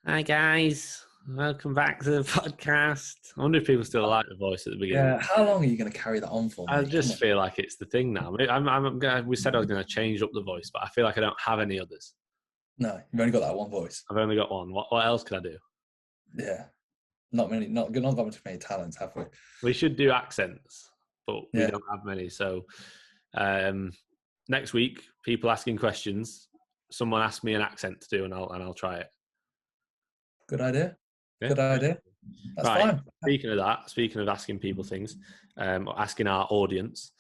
Hi guys, welcome back to the podcast. I wonder if people still like the voice at the beginning. Yeah, how long are you going to carry that on for, I mate? just feel like it's the thing now. We said I was going to change up the voice, but I feel like I don't have any others. No, you've only got that one voice. I've only got one. What else can I do? Yeah, not got many talents, have we? We should do accents, but we Yeah. don't have many. So next week, people asking questions. Someone ask me an accent to do, and I'll try it. Good idea. Yeah. Good idea. That's Right. fine. Speaking of that, speaking of asking people things, or asking our audience,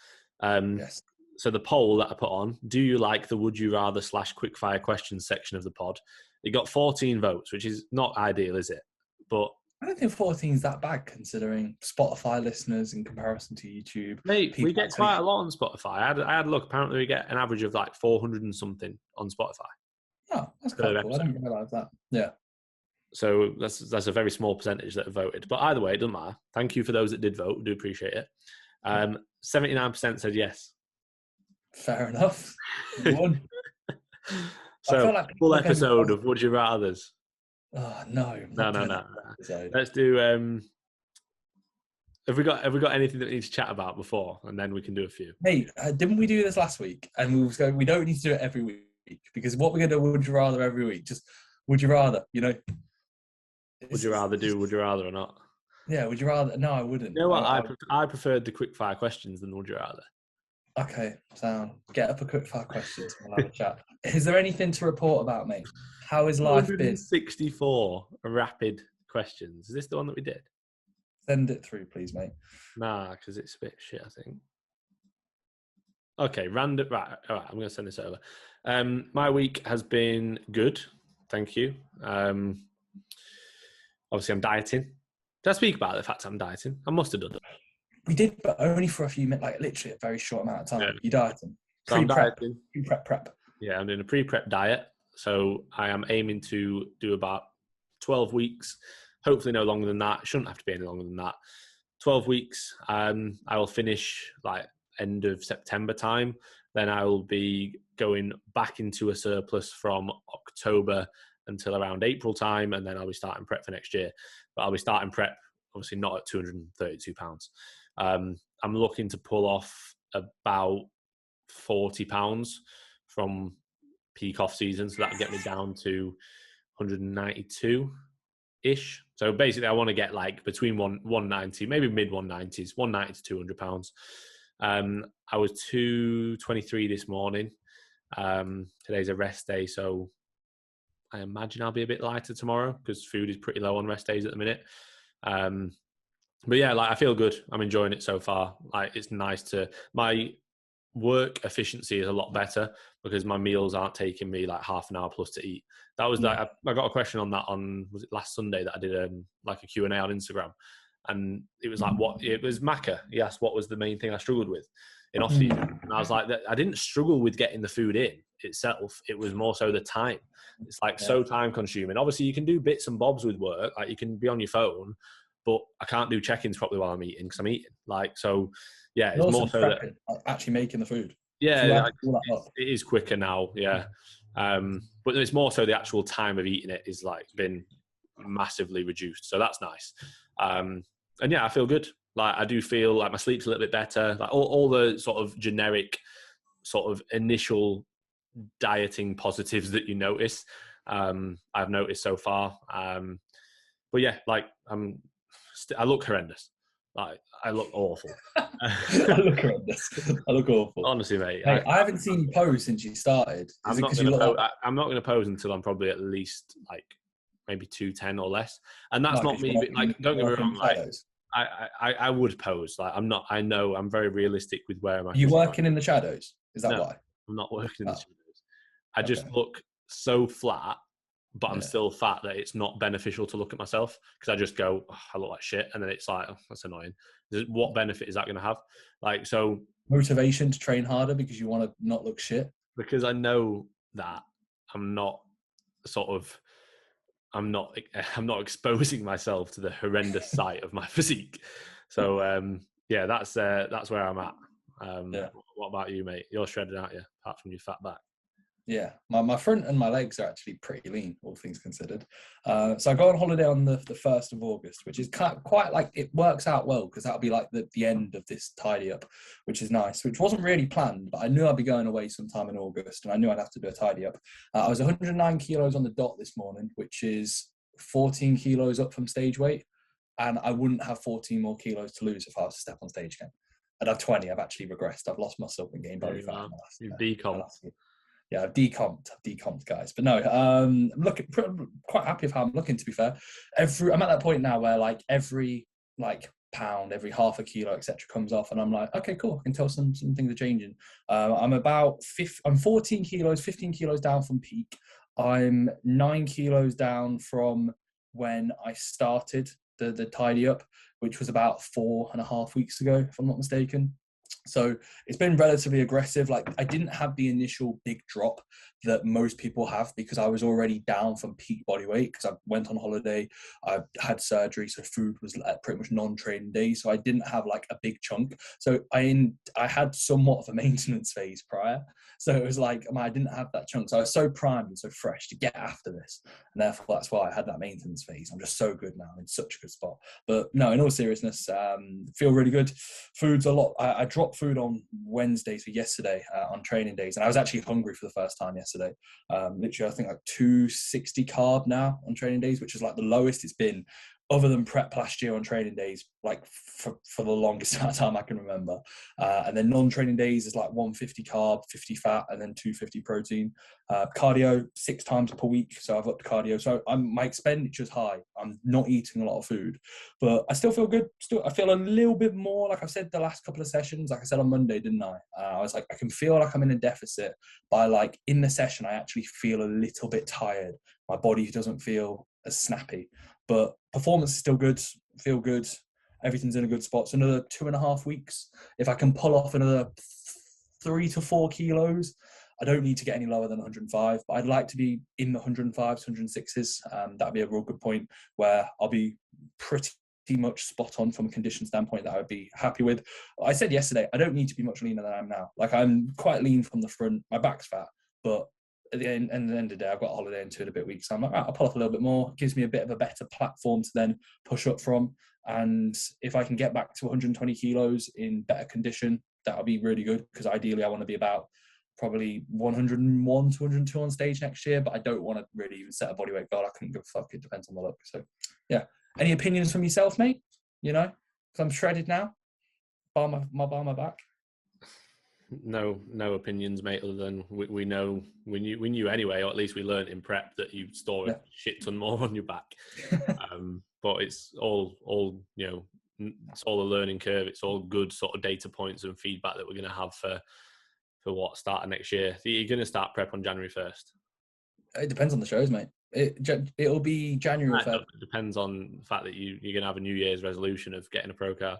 Yes. so the poll that I put on, do you like the would you rather / quickfire questions section of the pod? It got 14 votes, which is not ideal, is it? But I don't think 14 is that bad considering Spotify listeners in comparison to YouTube. mate, we get actually- quite a lot on Spotify. I had a look. Apparently, we get an average of like 400 and something on Spotify. Oh, that's quite cool. I didn't realise that. Yeah. So that's a very small percentage that have voted. But either way, it doesn't matter. Thank you for those that did vote. We do appreciate it. 79% said yes. Fair enough. You won. So like full episode of Would You Rathers. Oh no. No. Let's do. Have we got anything that we need to chat about before, and then we can do a few? Mate, didn't we do this last week? And we was going. We don't need to do it every week because what we're going to do, would you rather every week? Just would you rather? You know. Would you rather do Would You Rather or not? Yeah. Would you rather? No, I wouldn't. You know what? I preferred the quickfire questions than Would You Rather. Okay, sound. Get up a quickfire questions and we'll have a chat. Is there anything to report about, mate? How has life been? 64 rapid questions. Is this the one that we did? Send it through, please, mate. Nah, because it's a bit shit, I think. Okay, random. Right, all right, I'm going to send this over. My week has been good. Thank you. Obviously, I'm dieting. Did I speak about the fact I'm dieting? I must have done it. We did, but only for a few minutes, like literally a very short amount of time. Yeah. You dieting? So I'm dieting. Pre-prep. Yeah, I'm doing a pre-prep diet. So I am aiming to do about 12 weeks. Hopefully no longer than that. It shouldn't have to be any longer than that. 12 weeks. I will finish like end of September time. Then I will be going back into a surplus from October until around April time, and then I'll be starting prep for next year. But I'll be starting prep, obviously not at £232. I'm looking to pull off about £40 from peak off season, so that'll get me down to 192-ish. So basically, I want to get like between 190, maybe mid 190s, 190 to £200. I was 223 this morning. Today's a rest day, so I imagine I'll be a bit lighter tomorrow because food is pretty low on rest days at the minute. But yeah, like I feel good. I'm enjoying it so far. Like it's nice my work efficiency is a lot better because my meals aren't taking me like half an hour plus to eat. That was like I got a question on that was it last Sunday that I did like a Q&A on Instagram, and it was like it was Macca. He asked what was the main thing I struggled with in off season, and I was like, I didn't struggle with getting the food in itself. It was more so the time. It's like so time consuming. Obviously, you can do bits and bobs with work, like you can be on your phone, but I can't do check-ins properly while I'm eating because I'm eating. Like so, yeah, it's more so that actually making the food. Yeah, it is quicker now. Yeah, but it's more so the actual time of eating it is like been massively reduced. So that's nice. And yeah, I feel good. Like I do feel like my sleep's a little bit better. Like all the sort of generic, sort of initial dieting positives that you notice, I've noticed so far. But yeah, like I look horrendous. Like I look awful. I look horrendous. I look awful. Honestly, mate. I haven't seen you pose since you started. I'm not going to pose until I'm probably at least like maybe 210 or less. And that's not me. Like, don't get me wrong. Like, I would pose. Like, I'm not. I know I'm very realistic with where I'm. Are you working in the shadows? Is that why? I'm not working in the shadows. I just look so flat, but I'm still fat that it's not beneficial to look at myself because I just go, oh, I look like shit, and then it's like, oh, that's annoying. What benefit is that going to have? Like, so motivation to train harder because you want to not look shit. Because I know that I'm not exposing myself to the horrendous sight of my physique. So yeah, that's where I'm at. What about you, mate? You're shredded, aren't you? Apart from your fat back. Yeah, my front and my legs are actually pretty lean, all things considered. So I go on holiday on the 1st of August, which is quite like, it works out well because that'll be like the end of this tidy up, which is nice, which wasn't really planned, but I knew I'd be going away sometime in August and I knew I'd have to do a tidy up. I was 109 kilos on the dot this morning, which is 14 kilos up from stage weight. And I wouldn't have 14 more kilos to lose if I was to step on stage again. I'd have 20. I've actually regressed. I've lost muscle and gained body fat. You've decomped. Yeah, I've decomped, guys. But no, I'm quite happy with how I'm looking, to be fair. I'm at that point now where like every like pound, every half a kilo, etc., comes off, and I'm like, okay, cool. I can tell some things are changing. I'm 14 kilos, 15 kilos down from peak. I'm 9 kilos down from when I started the tidy up, which was about 4.5 weeks ago, if I'm not mistaken. So it's been relatively aggressive. Like, I didn't have the initial big drop that most people have because I was already down from peak body weight because I went on holiday, I had surgery, so food was pretty much non-training days. So I didn't have like a big chunk. So I had somewhat of a maintenance phase prior. So it was like, I didn't have that chunk. So I was so primed and so fresh to get after this. And therefore, that's why I had that maintenance phase. I'm just so good now. I'm in such a good spot. But no, in all seriousness, feel really good. Food's a lot. I dropped food on Wednesday, so yesterday, on training days. And I was actually hungry for the first time yesterday. Literally, I think like 260 carb now on training days, which is like the lowest it's been other than prep last year on training days, like for the longest amount of time I can remember. And then non-training days is like 150 carb, 50 fat, and then 250 protein. Cardio 6 times per week, so I've upped cardio. So my expenditure's high. I'm not eating a lot of food, but I still feel good. I feel a little bit more, like I've said the last couple of sessions, like I said on Monday, didn't I? I was like, I can feel like I'm in a deficit by like in the session, I actually feel a little bit tired. My body doesn't feel as snappy. But performance is still good, feel good. Everything's in a good spot. So another 2.5 weeks. If I can pull off another 3 to 4 kilos, I don't need to get any lower than 105, but I'd like to be in the 105s, 106s. That'd be a real good point where I'll be pretty much spot on from a condition standpoint that I would be happy with. I said yesterday, I don't need to be much leaner than I am now. Like, I'm quite lean from the front. My back's fat, but at the end of the day, I've got a holiday in 2.5 weeks. So I'm like, right, I'll pull off a little bit more. It gives me a bit of a better platform to then push up from. And if I can get back to 120 kilos in better condition, that'll be really good, because ideally I want to be about probably 101 to 102 on stage next year, but I don't want to really even set a bodyweight goal. I couldn't give a fuck. It depends on the look. So yeah. Any opinions from yourself, mate? You know, because I'm shredded now. Bar my back. No opinions, mate, other than we knew anyway, or at least we learned in prep that you store a shit ton more on your back. But it's all it's all a learning curve. It's all good sort of data points and feedback that we're going to have for what start of next year. You're going to start prep on January 1st. It depends on the shows, mate. It'll be January 1st. It depends on the fact that you're going to have a New Year's resolution of getting a pro car.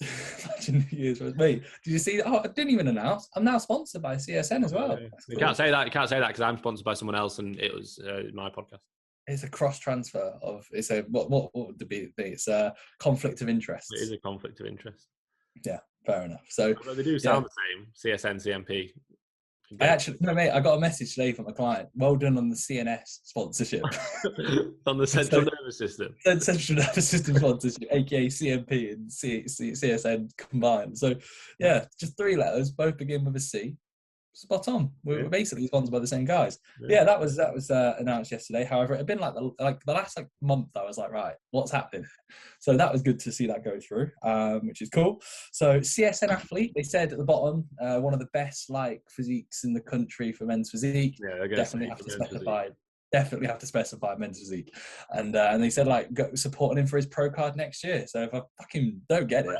Imagine New Year's resolution. Mate, did you see that? Oh, I didn't even announce. I'm now sponsored by CSN as well. You can't say that. You can't say that because I'm sponsored by someone else, and it was my podcast. It's a cross transfer of. It's a what would it be? It's a conflict of interest. It is a conflict of interest. Yeah, fair enough. So they do sound the same. CSN, CMP. Mate, I got a message today from a client. Well done on the CNS sponsorship. On the central nervous system. The central nervous system sponsorship, aka CMP and CSN combined. So yeah, just 3 letters, both begin with a C. Spot on. We're basically sponsored by the same guys. Yeah, that was announced yesterday. However, it had been like the last month. I was like, right, what's happening? So that was good to see that go through, which is cool. So CSN athlete, they said at the bottom, one of the best physiques in the country for men's physique. Yeah, definitely have to specify. Definitely have to specify men's physique, and they said supporting him for his pro card next year. So if I fucking don't get it,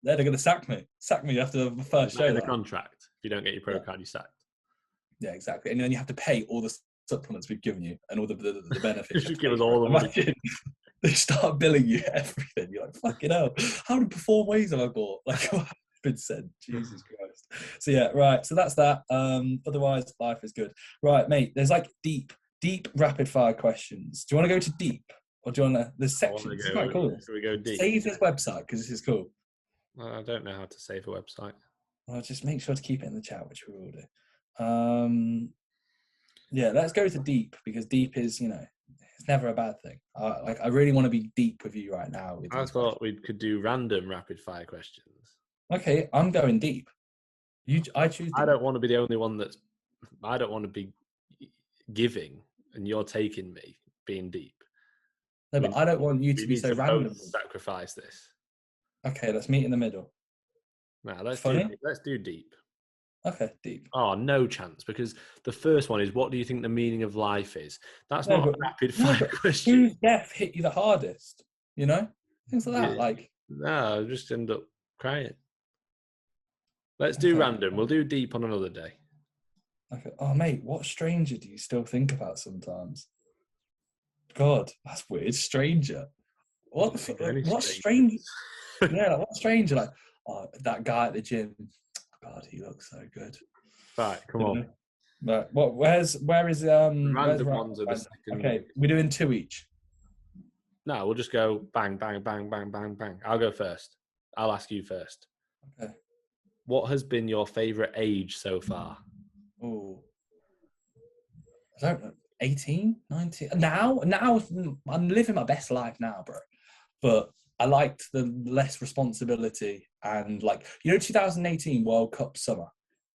they're going to sack me after the first show. The contract. If you don't get your pro card, you're sacked. Yeah, exactly. And then you have to pay all the supplements we've given you and all the benefits. You should give us all the money. They start billing you everything. You're like, fucking hell. How many perform ways have I bought? Like, what has been said? Jesus Christ. So yeah, right. So that's that. Otherwise, life is good. Right, mate. There's deep rapid fire questions. Do you want to go to deep? Or do you want to... There's sections. It's quite cool. Should we go deep? Save this website because this is cool. I don't know how to save a website. Well, just make sure to keep it in the chat, which we will do. Yeah, let's go to deep, because deep is, it's never a bad thing. I really want to be deep with you right now with I these thought questions. we could do random rapid fire questions. Okay, I'm going deep. I choose I deep. don't want to be the only one I don't want to be giving and you're taking me being deep. No, but I don't want you to We be need so to both random. sacrifice this. Okay, let's meet in the middle. Now Funny? let's do deep. Okay, deep. Oh, no chance, because the first one is, what do you think the meaning of life is? That's No, not a but rapid no, fire but question. whose death hit you the hardest? Things like that. Yeah. Like, No, I'll just end up crying. Let's do okay, random. We'll do deep on another day. okay. Oh, mate, what stranger do you still think about sometimes? God, that's weird. Stranger. I What don't the think fuck? of any What strangers. strange? Yeah, like, what stranger? Like, oh, that guy at the gym. God, he looks so good. Right, come You on. know? But where is The where's random Ryan? ones are the second. Okay, we're doing two each. No, we'll just go bang, bang, bang, bang, bang, bang. I'll go first. I'll ask you first. Okay. What has been your favourite age so far? Oh, I don't know. 18, 19. Now I'm living my best life now, bro. But I liked the less responsibility and 2018 World Cup summer.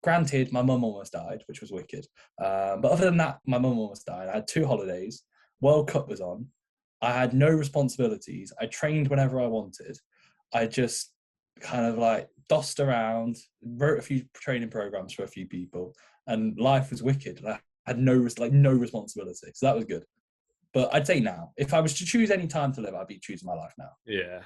Granted, my mum almost died, which was wicked. But other than that, my mum almost died. I had 2 holidays. World Cup was on. I had no responsibilities. I trained whenever I wanted. I just kind of dossed around, wrote a few training programs for a few people, and life was wicked. I had no responsibility, so that was good. But I'd say now, if I was to choose any time to live, I'd be choosing my life now. Yeah,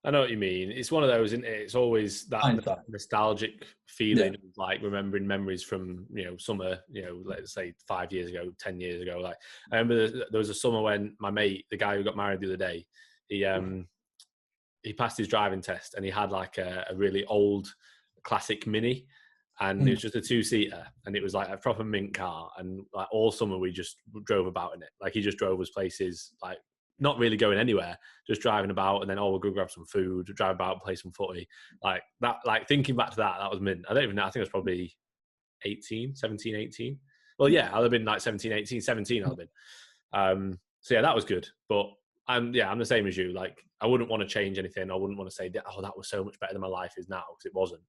I know what you mean. It's one of those, isn't it? It's always that Hindsight. nostalgic Yeah. feeling of like remembering memories from, summer, let's say 5 years ago, 10 years ago. Like, I remember there was a summer when my mate, the guy who got married the other day, he passed his driving test and he had like a really old classic Mini, and it was just a 2-seater, and it was like a proper mint car, and like all summer we just drove about in it. Like, he just drove us places, like not really going anywhere, just driving about, and then we'll go grab some food, drive about, play some footy. Like that, like thinking back to that was mint. I don't even know, I think it was probably 17, 18. Well, yeah, I'll have been like 17, 18, 17 I'll have been. So yeah, that was good. But I'm the same as you. Like, I wouldn't want to change anything. I wouldn't want to say, oh, that was so much better than my life is now, because it wasn't.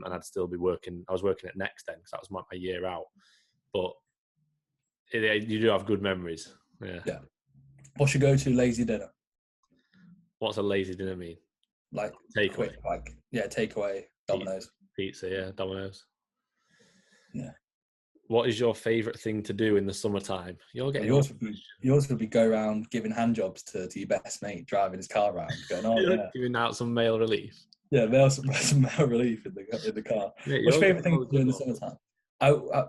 And I'd still be working. I was working at Next then, because that was my year out. But you do have good memories. Yeah. Yeah. What's your go-to lazy dinner? What's a lazy dinner mean? Like Takeaway. quick, takeaway, Domino's. Pizza, yeah, Domino's. Yeah. What is your favourite thing to do in the summertime? Yours would be go around giving hand jobs to your best mate, driving his car around, going, oh yeah, giving out some male relief. Yeah, some male relief in the car. Yeah, what's your favourite thing to do in the summertime?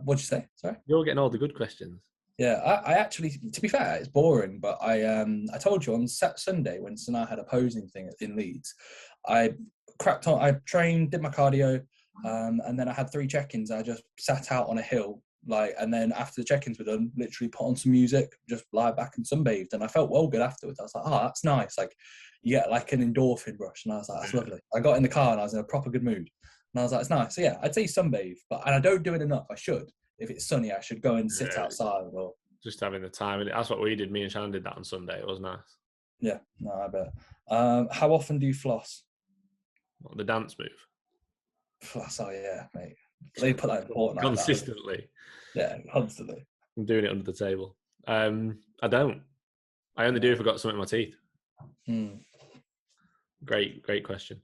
What'd you say? Sorry. You're getting all the good questions. Yeah, I actually, to be fair, it's boring, but I told you on Sunday when Sanaa had a posing thing in Leeds, I cracked on. I trained, did my cardio, and then I had 3 check-ins. I just sat out on a hill, and then after the check-ins were done, literally put on some music, just lie back and sunbathed, and I felt well good afterwards. I was like, oh, that's nice. Like, you get like an endorphin rush, and I was like, that's lovely. I got in the car and I was in a proper good mood, and I was like, it's nice. So yeah, I'd say sunbathe, and I don't do it enough. I should. If it's sunny, I should go and sit outside or just having the time. And that's what we did. Me and Shannon did that on Sunday. It was nice. Yeah, no, I bet. How often do you floss? What, the dance move? Floss, oh yeah, mate. They put that in Fortnite. Consistently. Yeah, constantly. I'm doing it under the table. I don't. I only do if I've got something in my teeth. Great question.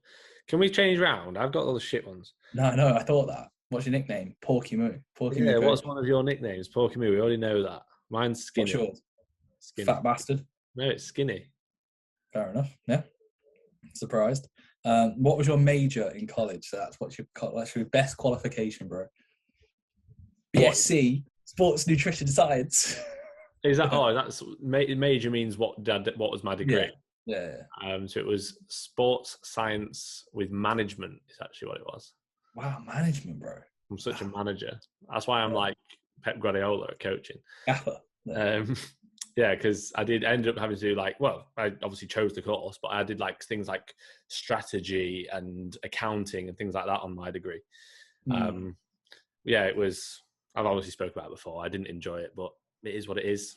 Can we change round? I've got all the shit ones. No, I thought that. What's your nickname? Porky Moo. Yeah, what's one of your nicknames? Porky Moo. We already know that. Mine's Skinny. What's yours? Skinny. Fat bastard. No, it's Skinny. Fair enough. Yeah. Surprised. What was your major in college? So that's your best qualification, bro. BSc, Sports Nutrition Science. Is that? Oh, that's major means what was my degree? Yeah. So it was sports science with management. Is actually what it was. Wow, management, bro. I'm such a manager. That's why I'm like Pep Guardiola at coaching. Gaffer. Yeah, because I ended up having to do I obviously chose the course, but I did like things like strategy and accounting and things like that on my degree. yeah, it was. I've obviously spoken about it before. I didn't enjoy it, but it is what it is,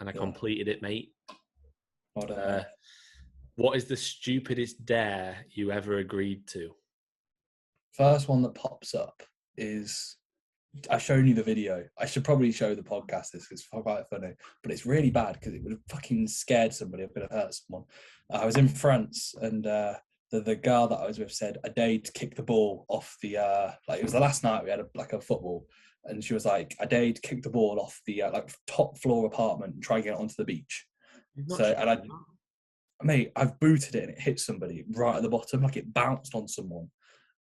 and I completed it, mate. Well done, mate. What is the stupidest dare you ever agreed to? First one that pops up is, I've shown you the video. I should probably show the podcast this because it's quite funny, but it's really bad because it would have fucking scared somebody. I could have hurt someone. I was in France, and the girl that I was with said a day to kick the ball off the like, it was the last night we had a football, and she was like, a day to kick the ball off the like top floor apartment and try and get it onto the beach. So, and mate, I've booted it and it hit somebody right at the bottom, like it bounced on someone.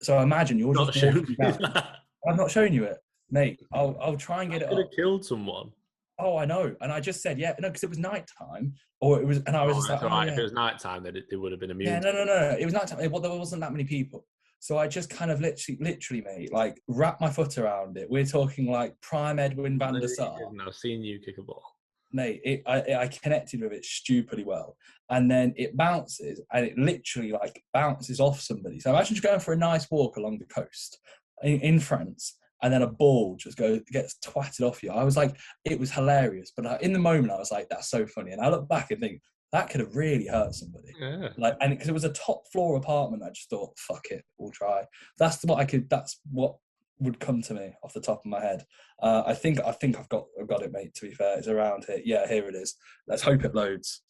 So I imagine you're Not just showing walking me down. that. I'm not showing you it, mate. I'll try and get it Could up. have killed someone. Oh, I know. And I just said, yeah, no, because it was nighttime, or it was, and I was just like, right. yeah. If it was nighttime, then it would have been immune. Yeah, no. It was nighttime. There wasn't that many people. So I just kind of literally, mate, like wrap my foot around it. We're talking like prime Edwin van der Sar. I've seen you kick a ball. Mate, I connected with it stupidly well. And then it bounces, and it literally like bounces off somebody. So imagine just going for a nice walk along the coast in France, and then a ball just gets twatted off you. I was like, it was hilarious. But in the moment, I was like, that's so funny. And I look back and think, that could have really hurt somebody. Yeah. Like, and because it was a top floor apartment, I just thought, fuck it, we'll try. That's what would come to me off the top of my head. I think I've got it, mate. To be fair, it's around here. Yeah, here it is. Let's hope it loads.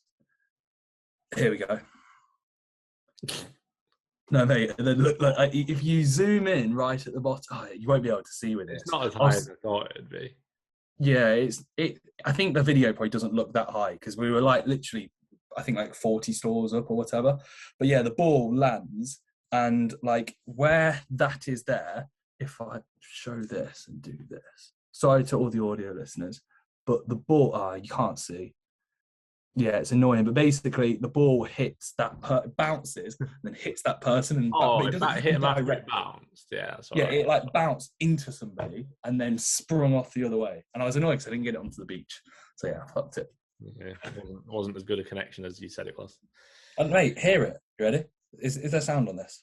Here we go. No, mate. Look, if you zoom in right at the bottom, you won't be able to see with it. It's not as high as I thought it'd be. Yeah, I think the video probably doesn't look that high because we were like literally, I think like 40 stores up or whatever. But yeah, the ball lands, and like where that is there, if I show this and do this, sorry to all the audio listeners, but the ball, you can't see. Yeah, it's annoying, but basically the ball hits that, bounces, and then hits that person. And if that hit him after it bounced, yeah, that's all right. It like bounced into somebody and then sprung off the other way. And I was annoyed because I didn't get it onto the beach. So yeah, I fucked it. Yeah, it wasn't as good a connection as you said it was. And mate, hear it. You ready? Is there sound on this?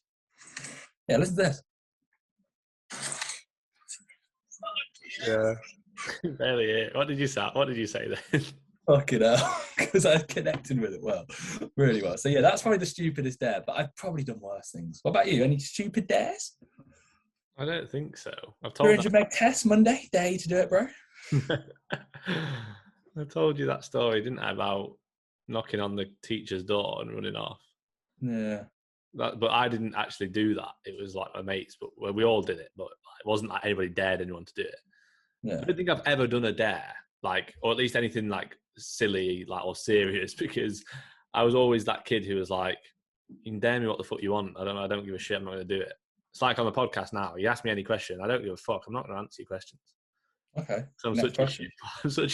Yeah, listen to this. Yeah. Barely hear. What did you say then? Fucking hell. Because I connected with it really well. So yeah, that's probably the stupidest dare, but I've probably done worse things. What about you? Any stupid dares? I don't think so. I've told 300 meg test Monday, dare you to do it, bro? I told you that story, didn't I, about knocking on the teacher's door and running off. Yeah. But I didn't actually do that. It was like my mates, but we all did it. But it wasn't like anybody dared anyone to do it. Yeah. I don't think I've ever done a dare, like, or at least anything like silly, like, or serious, because I was always that kid who was like, "You can dare me what the fuck you want. I don't give a shit. I'm not going to do it." It's like on the podcast now. You ask me any question, I don't give a fuck. I'm not going to answer your questions. Okay. So I'm such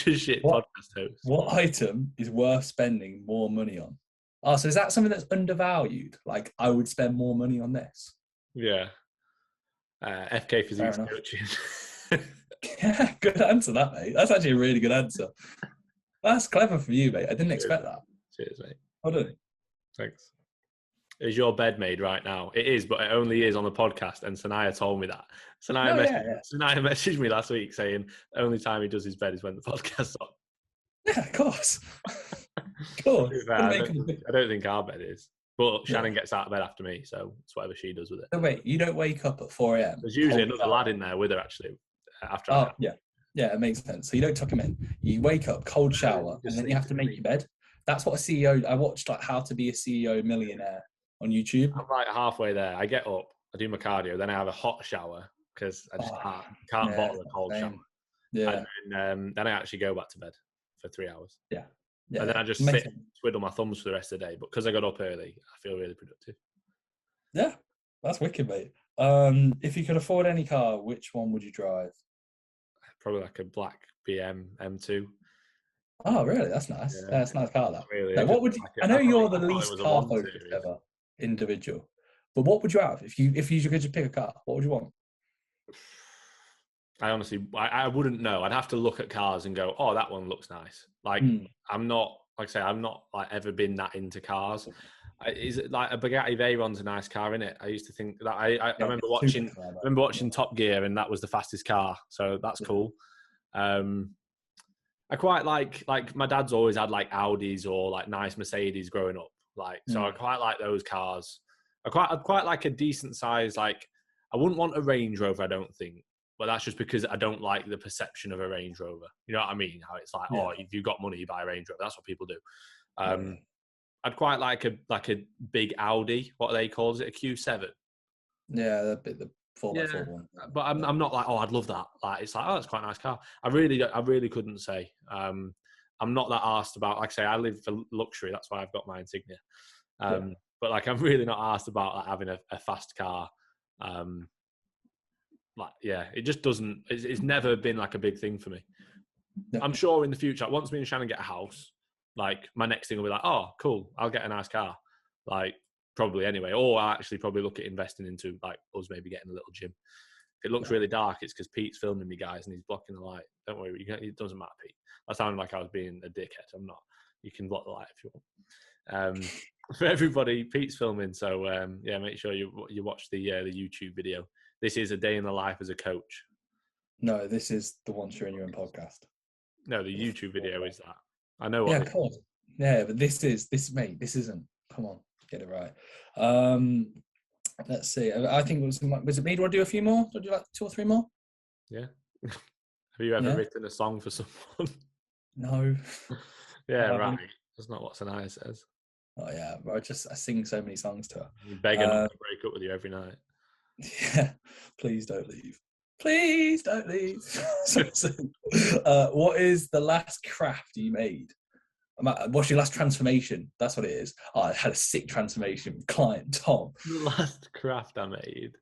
a shit podcast host. What item is worth spending more money on? Oh, so is that something that's undervalued? Like, I would spend more money on this? Yeah. fkphysiques coaching. Yeah, good answer, that, mate. That's actually a really good answer. That's clever for you, mate. I didn't expect that. Cheers, mate. Well done. Thanks. Is your bed made right now? It is, but it only is on the podcast. And Sanaya told me that. Sanaya messaged me last week saying the only time he does his bed is when the podcast's on. Yeah, of course. Of course. I don't think our bed is. But Shannon gets out of bed after me, so it's whatever she does with it. So wait, you don't wake up at 4 a.m? There's usually another lad in there with her, actually. Yeah, it makes sense. So you don't tuck him in. You wake up, cold shower, and then you have to make your bed. That's what a CEO. I watched like How to Be a CEO Millionaire on YouTube. I'm like halfway there. I get up, I do my cardio, then I have a hot shower because I just can't bottle a cold shower. Yeah. And then I actually go back to bed for 3 hours. Yeah. And then I just sit and twiddle my thumbs for the rest of the day. But because I got up early, I feel really productive. Yeah, that's wicked, mate. If you could afford any car, which one would you drive? Probably like a black BM M2. Oh, really? That's nice. Yeah, that's a nice car, that. Really, now, what would you? I know you're the least car focused ever individual, but what would you have if you could just pick a car? What would you want? I honestly, I wouldn't know. I'd have to look at cars and go, "Oh, that one looks nice." Like I'm not, like I say, I'm not like ever been that into cars. Is it like a Bugatti Veyron's a nice car, innit? I used to think that. I remember it's super watching car, remember watching Top Gear, and that was the fastest car, so that's cool. I quite like my dad's always had like Audis or like nice Mercedes growing up, like so I quite like those cars. I'd quite like a decent size, like I wouldn't want a Range Rover, I don't think, but that's just because I don't like the perception of a Range Rover. You know what I mean? How it's like, oh, if you've got money, you buy a Range Rover. That's what people do. I'd quite like a big Audi. What are they called? Is it a Q7? Yeah, the 4x4 one. But I'm not like, oh, I'd love that. Like it's like, oh, it's quite a nice car. I really couldn't say. I'm not that asked about. Like I say, I live for luxury. That's why I've got my Insignia. But like, I'm really not asked about like having a fast car. It just doesn't. It's never been like a big thing for me. No. I'm sure in the future, once me and Shannon get a house, like my next thing will be like, oh, cool, I'll get a nice car. Like probably anyway, or I'll actually probably look at investing into like us maybe getting a little gym. If it looks really dark, it's because Pete's filming me, guys, and he's blocking the light. Don't worry, it doesn't matter, Pete. I sounded like I was being a dickhead. I'm not. You can block the light if you want. For everybody, Pete's filming, so make sure you watch the YouTube video. This is a day in the life as a coach. No, this is the Once You're in Your Own podcast. No, the YouTube video is that. I know. Yeah, of course. Yeah, but this isn't. Come on, get it right. Let's see. I think was it me? Do you want to do a few more? Do you like 2 or 3 more? Yeah. Have you ever written a song for someone? No. Yeah, right. That's not what Sanaya says. Oh yeah, I sing so many songs to her. You beg her not to break up with you every night. Yeah, please don't leave. Please don't leave. What is the last craft you made? What's your last transformation? That's what it is. Oh, I had a sick transformation with client Tom. The last craft I made,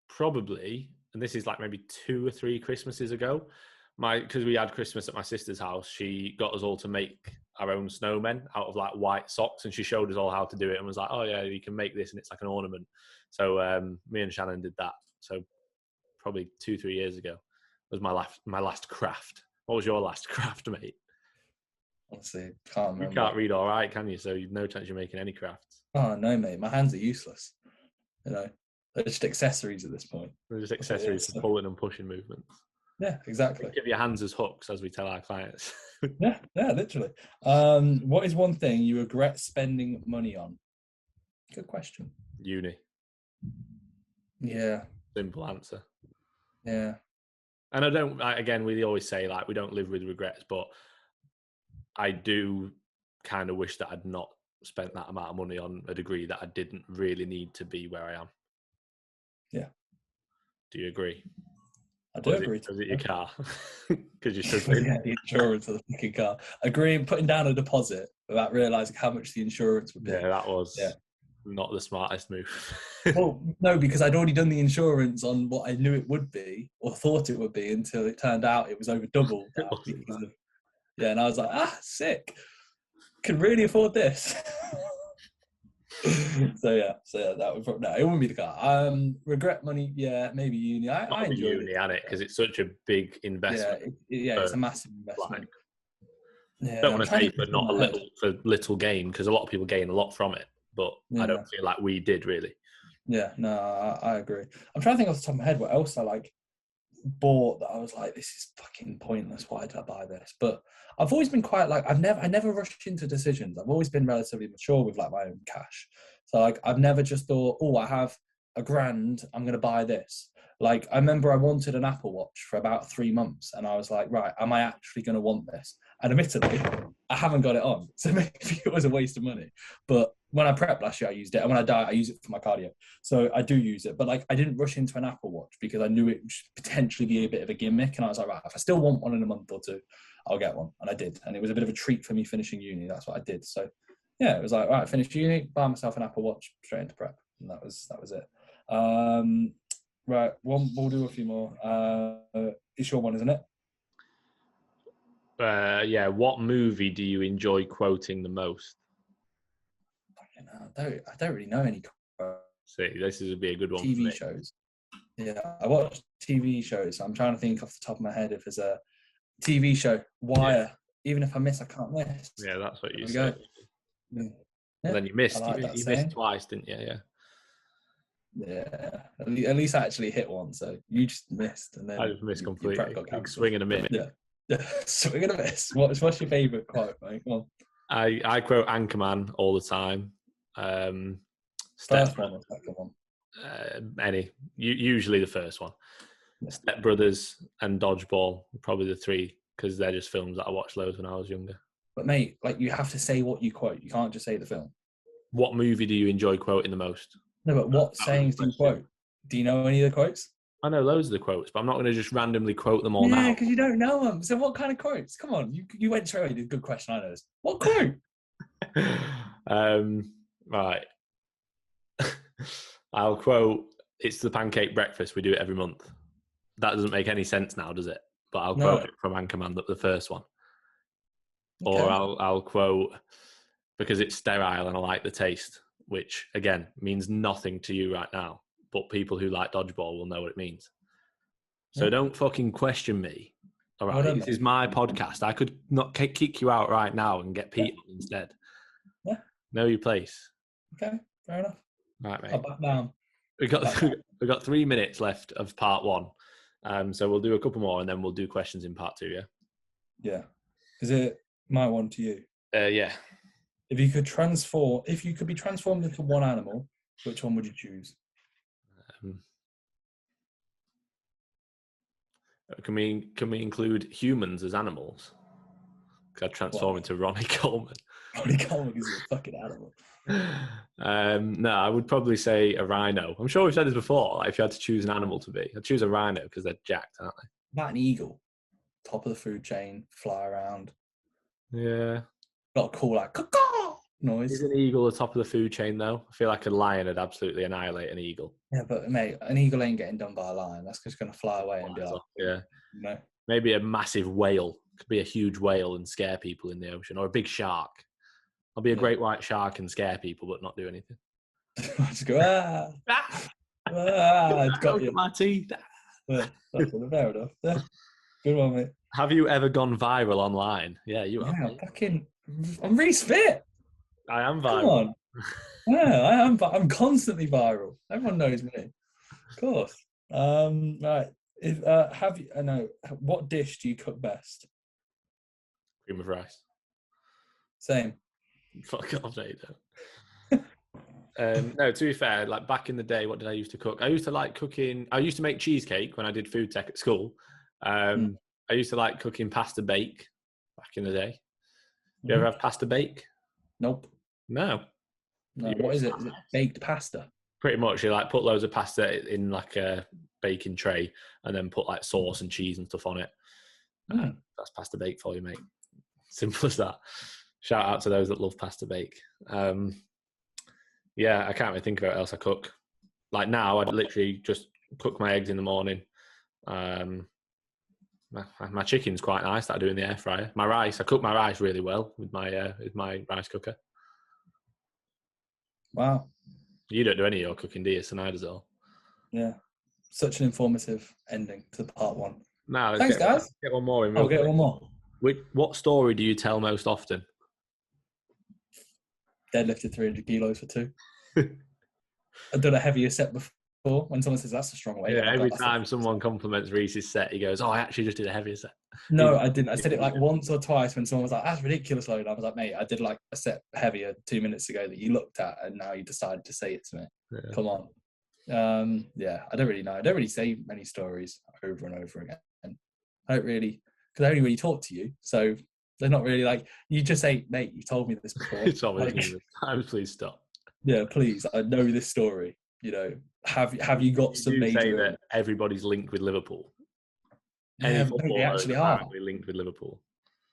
probably, and this is like maybe 2 or 3 Christmases ago. Because we had Christmas at my sister's house, she got us all to make our own snowmen out of like white socks, and she showed us all how to do it and was like, oh yeah, you can make this and it's like an ornament. So me and Shannon did that. So probably 2-3 years ago was my last craft. What was your last craft, mate? Honestly, can't remember. You can't read all right, can you? So you've no chance you're making any crafts. Oh no, mate, my hands are useless. You know, they're just accessories at this point. They're just accessories for pulling and pushing movements. Yeah, exactly. Give your hands as hooks, as we tell our clients. yeah, literally. What is one thing you regret spending money on? Good question. Uni. Yeah. Simple answer. Yeah. And I don't, again, we always say like we don't live with regrets, but I do kind of wish that I'd not spent that amount of money on a degree that I didn't really need to be where I am. Yeah. Do you agree? I do agree. Was it your car? Because you're still paying the insurance of the fucking car. Agreeing, putting down a deposit without realising how much the insurance would be. Yeah, that was not the smartest move. Well, no, because I'd already done the insurance on what I knew it would be or thought it would be until it turned out it was over double. And I was like, sick. Can really afford this. so that would probably, no, it wouldn't be the car. Regret money, maybe uni. I enjoy uni, and it because it's such a big investment. It's a massive investment. I don't want to say for little gain, because a lot of people gain a lot from it, but I don't feel like we did really. Yeah, no, I agree. I'm trying to think off the top of my head what else I like bought that I was like, this is fucking pointless. Why did I buy this? But I've always been quite like, I never rushed into decisions. I've always been relatively mature with like my own cash. So like, I've never just thought, I have $1,000, I'm going to buy this. Like, I remember I wanted an Apple Watch for about 3 months, and I was like, right, am I actually going to want this? And admittedly, I haven't got it on. So maybe it was a waste of money. But when I prepped last year, I used it. And when I diet, I use it for my cardio. So I do use it. But like, I didn't rush into an Apple Watch because I knew it would potentially be a bit of a gimmick. And I was like, right, if I still want one in a month or 2, I'll get one. And I did. And it was a bit of a treat for me finishing uni. That's what I did. So yeah, it was like, right, finished uni, buy myself an Apple Watch, straight into prep. And that was it. Right, we'll do a few more. It's your one, isn't it? What movie do you enjoy quoting the most? I don't really know any. See, this would be a good one. TV shows. Yeah, I watch TV shows. So I'm trying to think off the top of my head if there's a TV show. Wire. Yeah. Even if I miss, I can't miss. Yeah, that's what you said. Yeah. And then you missed. I like that You saying. missed twice, didn't you? Yeah. Yeah. At least I actually hit one. So you just missed, and then I just missed your completely. prep got Big cancelled. swing and a miss. Yeah. Yeah. Swing and a miss. What's your favourite quote, mate? Come on. I quote Anchorman all the time. First one or second one? Usually the first one. Yeah. Step Brothers and Dodgeball, probably the three, because they're just films that I watched loads when I was younger. But mate, like you have to say what you quote. You can't just say the film. What movie do you enjoy quoting the most? No, but what sayings do you quote? Do you know any of the quotes? I know loads of the quotes, but I'm not going to just randomly quote them all now. Yeah, because you don't know them. So what kind of quotes? Come on, you went straight away. Good question. I know this. What quote? Right. I'll quote, "It's the pancake breakfast. We do it every month." That doesn't make any sense now, does it? But I'll quote it from Anchorman, the first one. Okay. Or I'll quote, "Because it's sterile and I like the taste," which, again, means nothing to you right now. But people who like Dodgeball will know what it means. So don't fucking question me. All right, this is my podcast. I could not kick you out right now and get Pete on instead. Yeah. Know your place. Okay, fair enough. Right, mate. I'll back down. We've got 3 minutes left of part one. So we'll do a couple more and then we'll do questions in part two, yeah? Yeah. Is it my one to you? Yeah. If you could be transformed into one animal, which one would you choose? Can we include humans as animals? I'd transform into Ronnie Coleman. Ronnie Coleman is a fucking animal. No, I would probably say a rhino. I'm sure we've said this before. Like, if you had to choose an animal to be, I'd choose a rhino because they're jacked, aren't they? About an eagle, top of the food chain, fly around. Yeah. Got a cool like caw noise. Is an eagle the top of the food chain though? I feel like a lion would absolutely annihilate an eagle. Yeah, but mate, an eagle ain't getting done by a lion. That's just going to fly away and be like, yeah. You know? Maybe a massive whale. Could be a huge whale and scare people in the ocean, or a big shark. I'll be a great white shark and scare people, but not do anything. Just go, it's got you. My teeth. Yeah, that's fair enough. Yeah. Good one, mate. Have you ever gone viral online? Yeah, you have. Yeah, I'm really spit. I am viral. Come on. Yeah, I am. I'm constantly viral. Everyone knows me. Of course. Right. What dish do you cook best? Cream of rice. Same. Fuck off, no, you don't. No, to be fair, like back in the day, what did I used to cook? I used to like cooking. I used to make cheesecake when I did food tech at school. I used to like cooking pasta bake back in the day. You ever have pasta bake? Nope. No. What is it? Is it baked pasta? Pretty much. You like put loads of pasta in like a baking tray and then put like sauce and cheese and stuff on it. That's pasta bake for you, mate. Simple as that. Shout out to those that love pasta bake. Yeah, I can't really think about what else I cook. Like now, I'd literally just cook my eggs in the morning. My chicken's quite nice that I do in the air fryer. My rice, I cook my rice really well with my rice cooker. Wow. You don't do any of your cooking, do you? So neither does all. Yeah. Such an informative ending to part one. Now, thanks, guys. Get one more in. I'll get one more. What story do you tell most often? Deadlifted 300 kilos for 2. I've done a heavier set before. When someone says that's a strong weight. Yeah, every time someone compliments Reese's set, he goes, "Oh, I actually just did a heavier set." No, I didn't. I said it like once or twice when someone was like, "That's ridiculous load." I was like, "Mate, I did like a set heavier 2 minutes ago that you looked at, and now you decided to say it to me." Yeah. Come on. Yeah, I don't really know. I don't really say many stories over and over again. I don't really, because I only really talk to you, so they're not really like, you just say, "Mate, you told me this before." It's always times. Please stop. Yeah, please. I know this story. You know, have you got some major? Say that everybody's linked with Liverpool. Yeah, they actually are linked with Liverpool.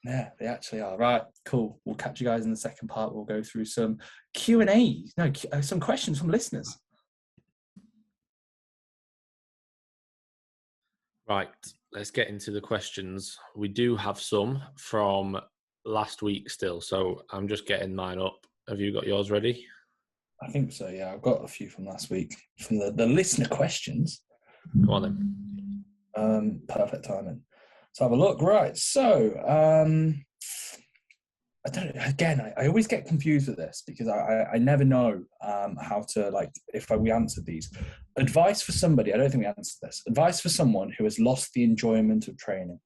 Yeah, they actually are. Right, cool. We'll catch you guys in the second part. We'll go through some Q&A. No, some questions from listeners. Right, let's get into the questions. We do have some from last week still, so I'm just getting mine up. Have you got yours ready? I think so, yeah. I've got a few from last week, from the listener questions. Go on then. Perfect timing. So have a look. Right, so I don't know. Again, I always get confused with this because I never know how to, like, if we answered these. Advice for somebody, I don't think we answered this. Advice for someone who has lost the enjoyment of training.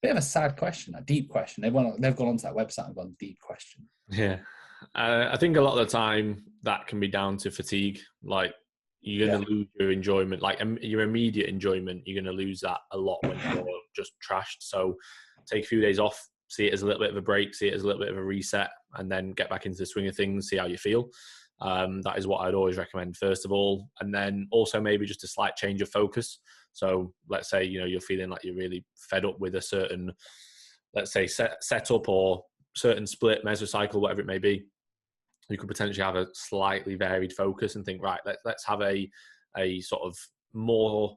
Bit of a sad question, a deep question. They've gone onto that website and gone, deep question. Yeah. I think a lot of the time that can be down to fatigue. Like, you're going to lose your enjoyment, like your immediate enjoyment. You're going to lose that a lot when you're just trashed. So take a few days off, see it as a little bit of a break, see it as a little bit of a reset, and then get back into the swing of things, see how you feel. That is what I'd always recommend, first of all. And then also maybe just a slight change of focus. So let's say, you're feeling like you're really fed up with a certain, let's say, setup or certain split, mesocycle, whatever it may be. You could potentially have a slightly varied focus and think, right, let's have a sort of more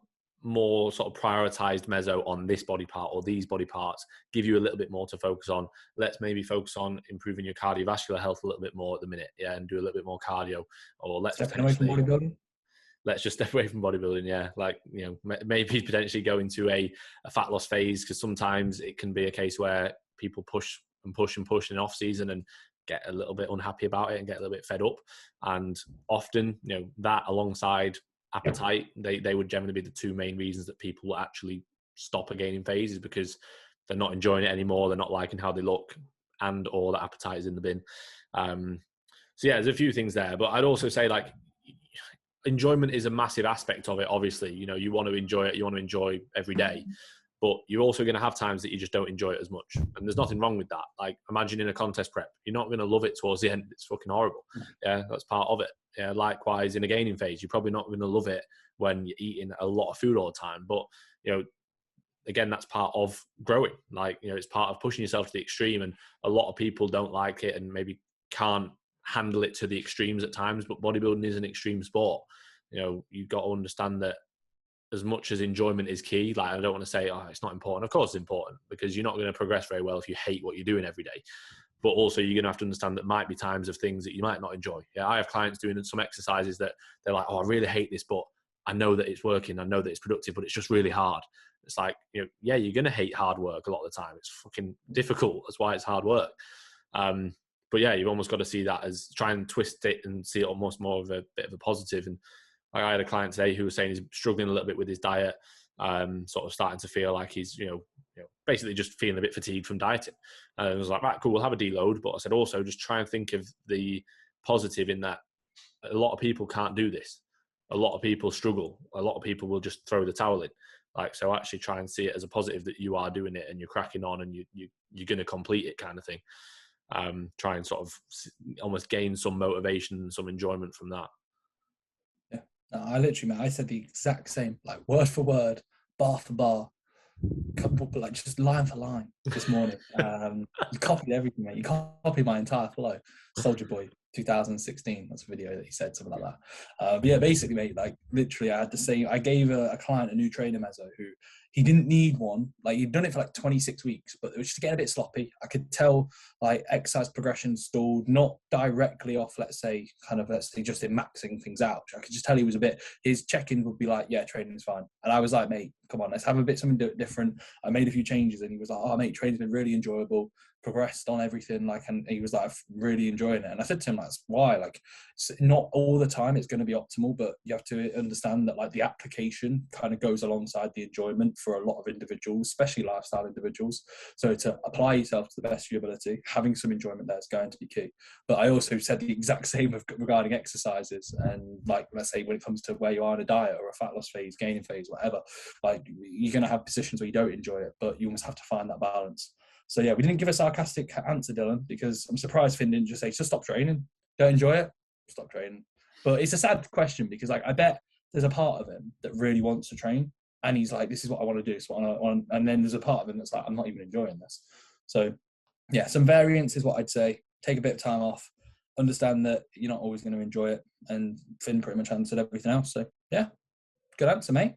sort of prioritized meso on this body part or these body parts, give you a little bit more to focus on. Let's maybe focus on improving your cardiovascular health a little bit more at the minute, and do a little bit more cardio. Or let's stepping away from bodybuilding. Let's just step away from bodybuilding, yeah. Like, maybe potentially go into a fat loss phase, because sometimes it can be a case where people push and push and push in off season and get a little bit unhappy about it and get a little bit fed up. And often, that alongside appetite, they would generally be the two main reasons that people will actually stop a gaining phase, is because they're not enjoying it anymore, they're not liking how they look, and or the appetite is in the bin. So yeah, there's a few things there, but I'd also say, like, enjoyment is a massive aspect of it. Obviously, you want to enjoy it, you want to enjoy every day, but you're also going to have times that you just don't enjoy it as much. And there's nothing wrong with that. Like, imagine in a contest prep, you're not going to love it towards the end. It's fucking horrible. Yeah, that's part of it. Yeah, likewise, in a gaining phase, you're probably not going to love it when you're eating a lot of food all the time. But, again, that's part of growing. Like, it's part of pushing yourself to the extreme. And a lot of people don't like it and maybe can't handle it to the extremes at times. But bodybuilding is an extreme sport. You've got to understand that as much as enjoyment is key, like, I don't want to say, it's not important. Of course it's important, because you're not going to progress very well if you hate what you're doing every day. But also, you're going to have to understand that might be times of things that you might not enjoy. Yeah, I have clients doing some exercises that they're like, I really hate this, but I know that it's working. I know that it's productive, but it's just really hard. It's like, yeah, you're going to hate hard work a lot of the time. It's fucking difficult. That's why it's hard work. But yeah, you've almost got to see that as, try and twist it and see it almost more of a bit of a positive. And I had a client today who was saying he's struggling a little bit with his diet, sort of starting to feel like he's, basically just feeling a bit fatigued from dieting. And I was like, right, cool, we'll have a deload. But I said, also just try and think of the positive in that a lot of people can't do this. A lot of people struggle. A lot of people will just throw the towel in. Like, so actually try and see it as a positive that you are doing it and you're cracking on and you're going to complete it, kind of thing. Try and sort of almost gain some motivation and some enjoyment from that. Yeah, no, I said the exact same, like word for word, bar for bar, like just line for line this morning. You copied everything, mate. You copied my entire flow. Soldier Boy 2016, that's a video that he said, something like that. But yeah, basically, mate, like literally I had the same. I gave a client a new trainer meso who, he didn't need one. Like, he'd done it for like 26 weeks, but it was just getting a bit sloppy. I could tell, like, exercise progression stalled, not directly off, let's say just in maxing things out. I could just tell he was a bit, his check-in would be like, yeah, training's fine. And I was like, mate, come on, let's have a bit something different. I made a few changes and he was like, oh, mate, training's been really enjoyable, progressed on everything, like, and he was like, really enjoying it. And I said to him, that's why, like, not all the time it's going to be optimal, but you have to understand that, like, the application kind of goes alongside the enjoyment for a lot of individuals, especially lifestyle individuals. So to apply yourself to the best of your ability, having some enjoyment there is going to be key. But I also said the exact same regarding exercises. And, like, let's say when it comes to where you are in a diet or a fat loss phase, gaining phase, whatever, like, you're going to have positions where you don't enjoy it, but you almost have to find that balance. So yeah, we didn't give a sarcastic answer, Dylan, because I'm surprised Finn didn't just say, just stop training. Don't enjoy it, stop training. But it's a sad question, because, like, I bet there's a part of him that really wants to train, and he's like, this is what I want to do. So and then there's a part of him that's like, I'm not even enjoying this. So yeah, some variance is what I'd say. Take a bit of time off, understand that you're not always going to enjoy it, and Finn pretty much answered everything else. So yeah, good answer, mate.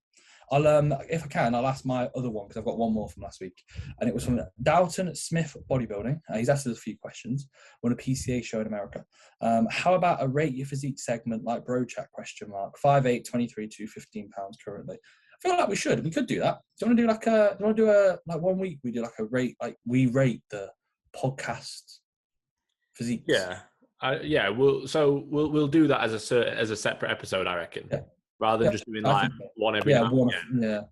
I'll, if I can, I'll ask my other one, because I've got one more from last week, and it was from Dalton Smith Bodybuilding. He's asked us a few questions. Won a PCA show in America. How about a rate your physique segment like Bro Chat ? 5'8", 23 to 15 pounds currently. I feel like we could do that. Do you want to do like 1 week we do like a rate, like we rate the podcast physiques. Yeah. We'll do that as a separate episode, I reckon, rather than just doing like one every night.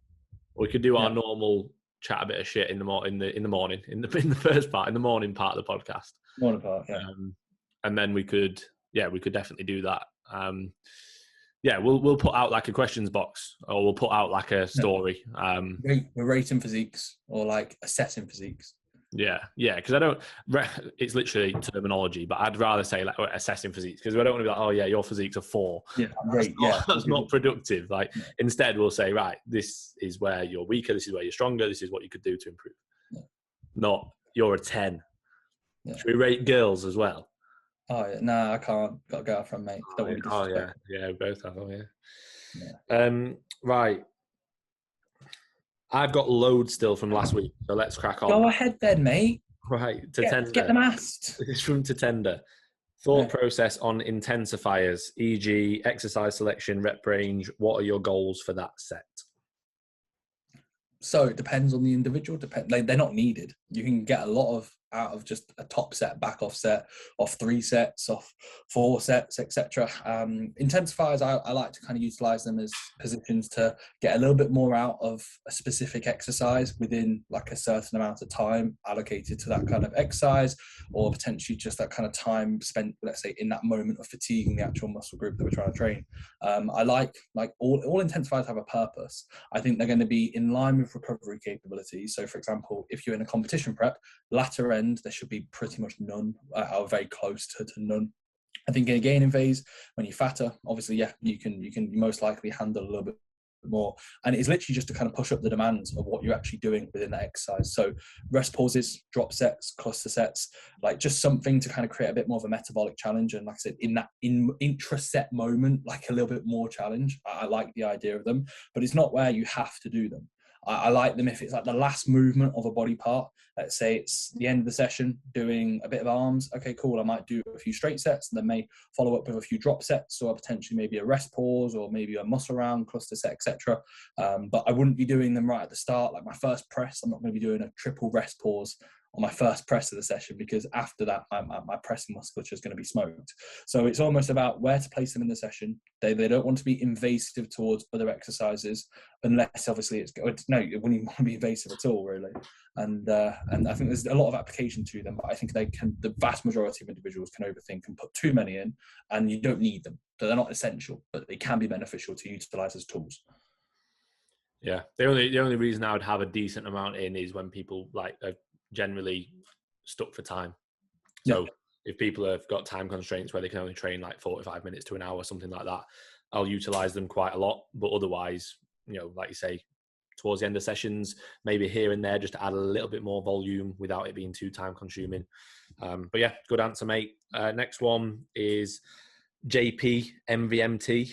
We could do our normal chat a bit of shit in the morning, in the first part, in the morning part of the podcast. Morning part, and then we could definitely do that. We'll put out like a questions box, or we'll put out like a story. We're rating physiques or like assessing physiques. Because it's literally terminology, but I'd rather say like assessing physiques, because I don't want to be like, oh yeah, your physiques are 4. That's not productive. Like instead we'll say, right, this is where you're weaker, this is where you're stronger, this is what you could do to improve. Not you're a 10. Should we rate girls as well? Oh yeah, no, I can't. Got a girlfriend, mate. We both have them. Right. I've got loads still from last week, so let's crack on. Go ahead then, mate. Right, Tatenda. Get them asked. This is from Tatenda. Thought process on intensifiers, e.g. exercise selection, rep range. What are your goals for that set? So it depends on the individual. They're not needed. You can get a lot out of just a top set, back off set, off 3 sets, off 4 sets, etc. Intensifiers, I like to kind of utilize them as positions to get a little bit more out of a specific exercise within like a certain amount of time allocated to that kind of exercise, or potentially just that kind of time spent, let's say, in that moment of fatiguing the actual muscle group that we're trying to train. I like all intensifiers have a purpose. I think they're going to be in line with recovery capabilities. So for example, if you're in a competition prep, latter end, there should be pretty much none, or very close to none. I think in a gaining phase, when you're fatter, obviously, you can most likely handle a little bit more, and it's literally just to kind of push up the demands of what you're actually doing within that exercise. So rest pauses, drop sets, cluster sets, like just something to kind of create a bit more of a metabolic challenge. And like I said, in that intra-set moment, like a little bit more challenge. I like the idea of them, but it's not where you have to do them. I like them if it's like the last movement of a body part. Let's say it's the end of the session, doing a bit of arms. Okay, cool. I might do a few straight sets and then may follow up with a few drop sets, or potentially maybe a rest pause, or maybe a muscle round, cluster set, etc. But I wouldn't be doing them right at the start. Like my first press, I'm not going to be doing a triple rest pause on my first press of the session, because after that, my pressing musculature is going to be smoked. So it's almost about where to place them in the session. They don't want to be invasive towards other exercises, unless obviously it wouldn't even want to be invasive at all, really. And I think there's a lot of application to them, but I think the vast majority of individuals can overthink and put too many in, and you don't need them. So they're not essential, but they can be beneficial to utilize as tools. Yeah, the only reason I would have a decent amount in is when people like are generally stuck for time. So if people have got time constraints where they can only train like 45 minutes to an hour, something like that, I'll utilize them quite a lot. But otherwise, like you say, towards the end of sessions, maybe here and there, just to add a little bit more volume without it being too time consuming. But yeah, good answer, mate. Next one is JP MVMT,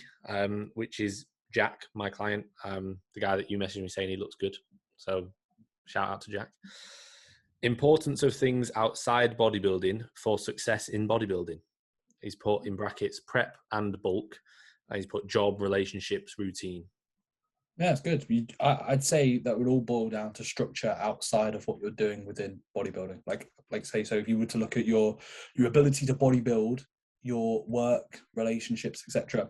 which is Jack, my client, the guy that you messaged me saying he looks good. So shout out to Jack. Importance of things outside bodybuilding for success in bodybuilding. He's put in brackets prep and bulk, and he's put job, relationships, routine. Yeah, it's good. I'd say that would all boil down to structure outside of what you're doing within bodybuilding. Like say, so if you were to look at your ability to bodybuild, your work, relationships, etc.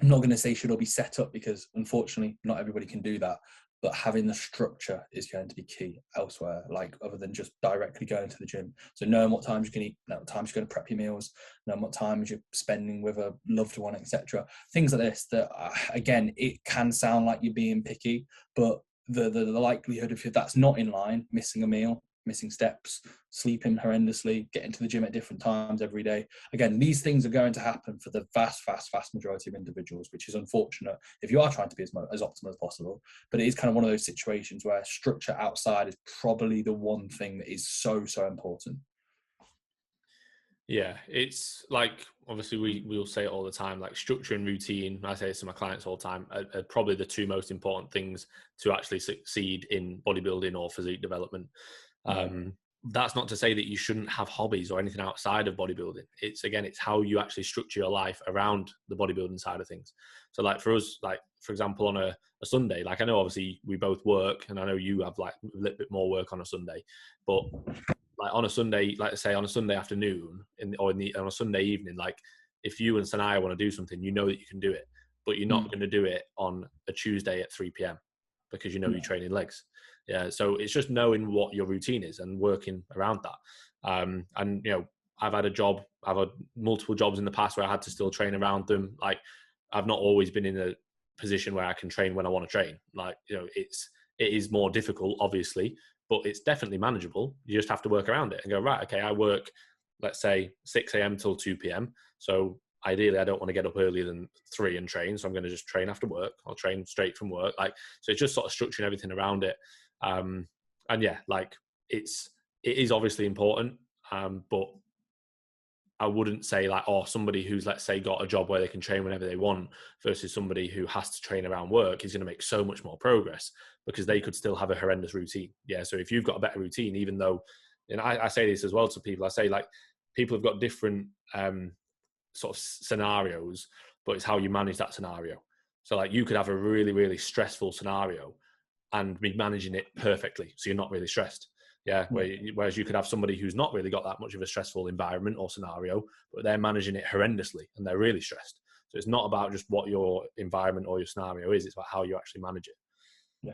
I'm not going to say should all be set up, because unfortunately not everybody can do that. But having the structure is going to be key elsewhere, like other than just directly going to the gym. So knowing what times you can eat, knowing what times you're going to prep your meals, knowing what times you're spending with a loved one, etc. Things like this that, again, it can sound like you're being picky, but the likelihood of if that's not in line, missing a meal, missing steps, sleeping horrendously, getting to the gym at different times every day. Again, these things are going to happen for the vast majority of individuals, which is unfortunate if you are trying to be as optimal as possible. But it is kind of one of those situations where structure outside is probably the one thing that is so important. Yeah, it's like, obviously we'll say it all the time, like structure and routine, I say this to my clients all the time, are probably the two most important things to actually succeed in bodybuilding or physique development. That's not to say that you shouldn't have hobbies or anything outside of bodybuilding. It's how you actually structure your life around the bodybuilding side of things. So like for us, like for example, on a Sunday, like I know obviously we both work, and I know you have like a little bit more work on a Sunday, but like on a Sunday, like say on a Sunday afternoon on a Sunday evening, like if you and Sanaya want to do something, you know that you can do it, but you're not going to do it on a Tuesday at 3 p.m. because you know you're training legs. Yeah. So it's just knowing what your routine is and working around that. And you know, I've had multiple jobs in the past where I had to still train around them. Like I've not always been in a position where I can train when I want to train. Like, you know, it is more difficult, obviously, but it's definitely manageable. You just have to work around it and go, right, okay, I work, let's say 6 a.m. till 2 p.m. So ideally I don't want to get up earlier than 3 and train. So I'm going to just train after work. I'll train straight from work. Like, so it's just sort of structuring everything around it. And yeah, like it is obviously important. But I wouldn't say like, oh, somebody who's, let's say, got a job where they can train whenever they want versus somebody who has to train around work is going to make so much more progress because they could still have a horrendous routine. Yeah. So if you've got a better routine, even though, and I say this as well to people, I say like people have got different sort of scenarios, but it's how you manage that scenario. So like you could have a really, really stressful scenario and be managing it perfectly. So you're not really stressed. Yeah. Whereas you could have somebody who's not really got that much of a stressful environment or scenario, but they're managing it horrendously and they're really stressed. So it's not about just what your environment or your scenario is. It's about how you actually manage it. Yeah.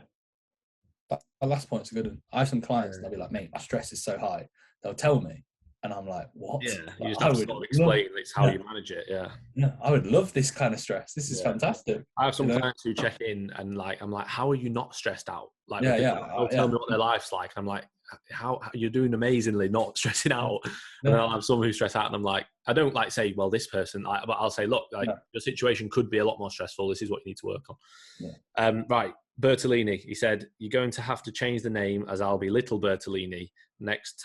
That last point's a good one. I have some clients and they'll be like, mate, my stress is so high. They'll tell me. And I'm like, what? Yeah. Like, You just have to sort of explain it's how you manage it. Yeah. Yeah. I would love this kind of stress. This is fantastic. I have some clients who check in and like, I'm like, how are you not stressed out? Like, they'll tell me what their life's like. And I'm like, how you're doing amazingly, not stressing out. And then I'll have someone who stress out and I'm like, I don't like say, well, this person, like, but I'll say, look, like your situation could be a lot more stressful. This is what you need to work on. Yeah. Right. Bertolini, he said, you're going to have to change the name as I'll be little Bertolini next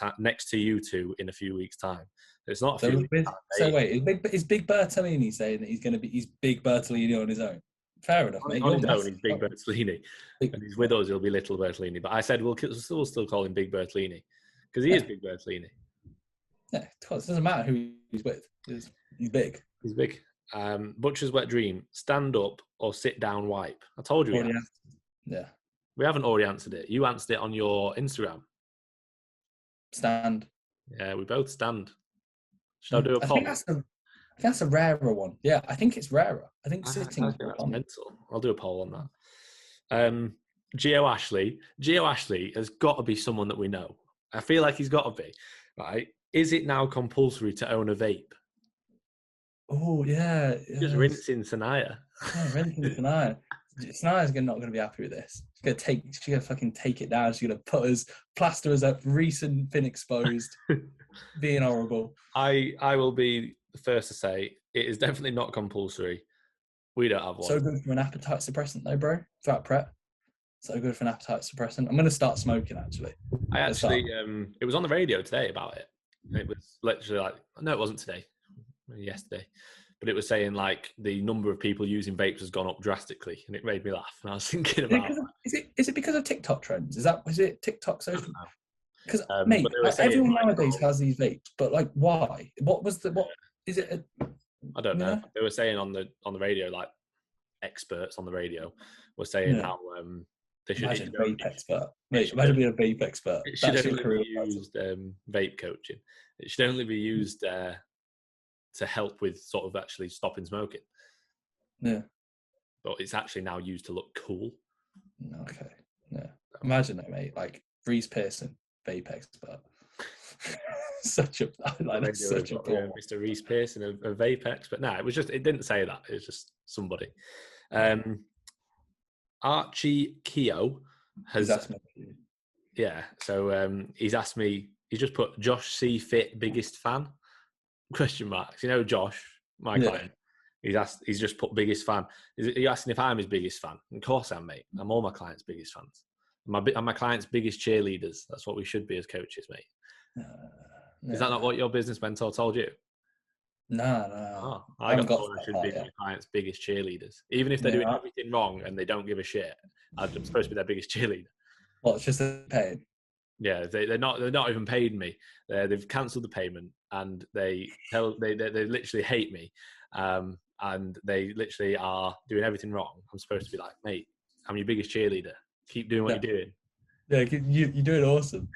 to you two in a few weeks' time. It's not a few weeks' time. So wait, is Big Bertolini saying that he's Big Bertolini on his own? Fair enough, mate. On his own, he's Big Bertolini. And he's with us, he'll be little Bertolini. But I said we'll still call him Big Bertolini because he is Big Bertolini. Yeah, it doesn't matter who he's with. He's big. He's big. Butcher's wet dream: stand up or sit down wipe. I told you. Yeah. We haven't already answered it. You answered it on your Instagram. Stand. Yeah, we both stand. Should I do a poll? I think that's a rarer one. Yeah, I think it's rarer. I think sitting. I think that's mental. I'll do a poll on that. Gio Ashley has got to be someone that we know. I feel like he's got to be. Right? Is it now compulsory to own a vape? Oh, yeah. Just rinsing Sanaya. Yeah, rinsing Sanaya. Sanaya's not going to be happy with this. She's going to fucking take it down. She's going to plaster us up, recent, been exposed, being horrible. I will be the first to say it is definitely not compulsory. We don't have one. So good for an appetite suppressant though, bro. Throughout prep. So good for an appetite suppressant. I'm going to start smoking, actually. It was on the radio today about it. It was literally like, no, it wasn't today. Yesterday. But it was saying like the number of people using vapes has gone up drastically, and it made me laugh. And I was thinking about, is it because of TikTok trends? Was it TikTok social? Because mate, everyone nowadays has these vapes, but like, why? What is it? I don't know. They were saying on the radio, like experts on the radio were saying how they should. Imagine a vape expert. Mate, imagine being a vape expert. It should only be used vape coaching. It should only be used to help with sort of actually stopping smoking. Yeah. But it's actually now used to look cool. Okay. Yeah. Imagine that, mate. Like Reese Pearson, vape expert. Such a Mr. Reese Pearson, a vape expert. No, it didn't say that. It was just somebody. Archie Keogh has asked me. Yeah. So he's asked me, he's just put Josh C. Fit biggest fan? Question marks. You know Josh, my client. He's just put biggest fan. Are you asking if I'm his biggest fan? Of course I am, mate. I'm all my clients' biggest fans. I'm my clients' biggest cheerleaders. That's what we should be as coaches, mate. Is that not what your business mentor told you? No. Oh, I got told I should be my clients' biggest cheerleaders. Even if they're doing everything wrong and they don't give a shit, I'm supposed to be their biggest cheerleader. Well, it's just a pain. Yeah, they're not even paid me. They've cancelled the payment, and they literally hate me, and they literally are doing everything wrong. I'm supposed to be like, mate, I'm your biggest cheerleader. Keep doing what you're doing. Yeah, you're doing awesome.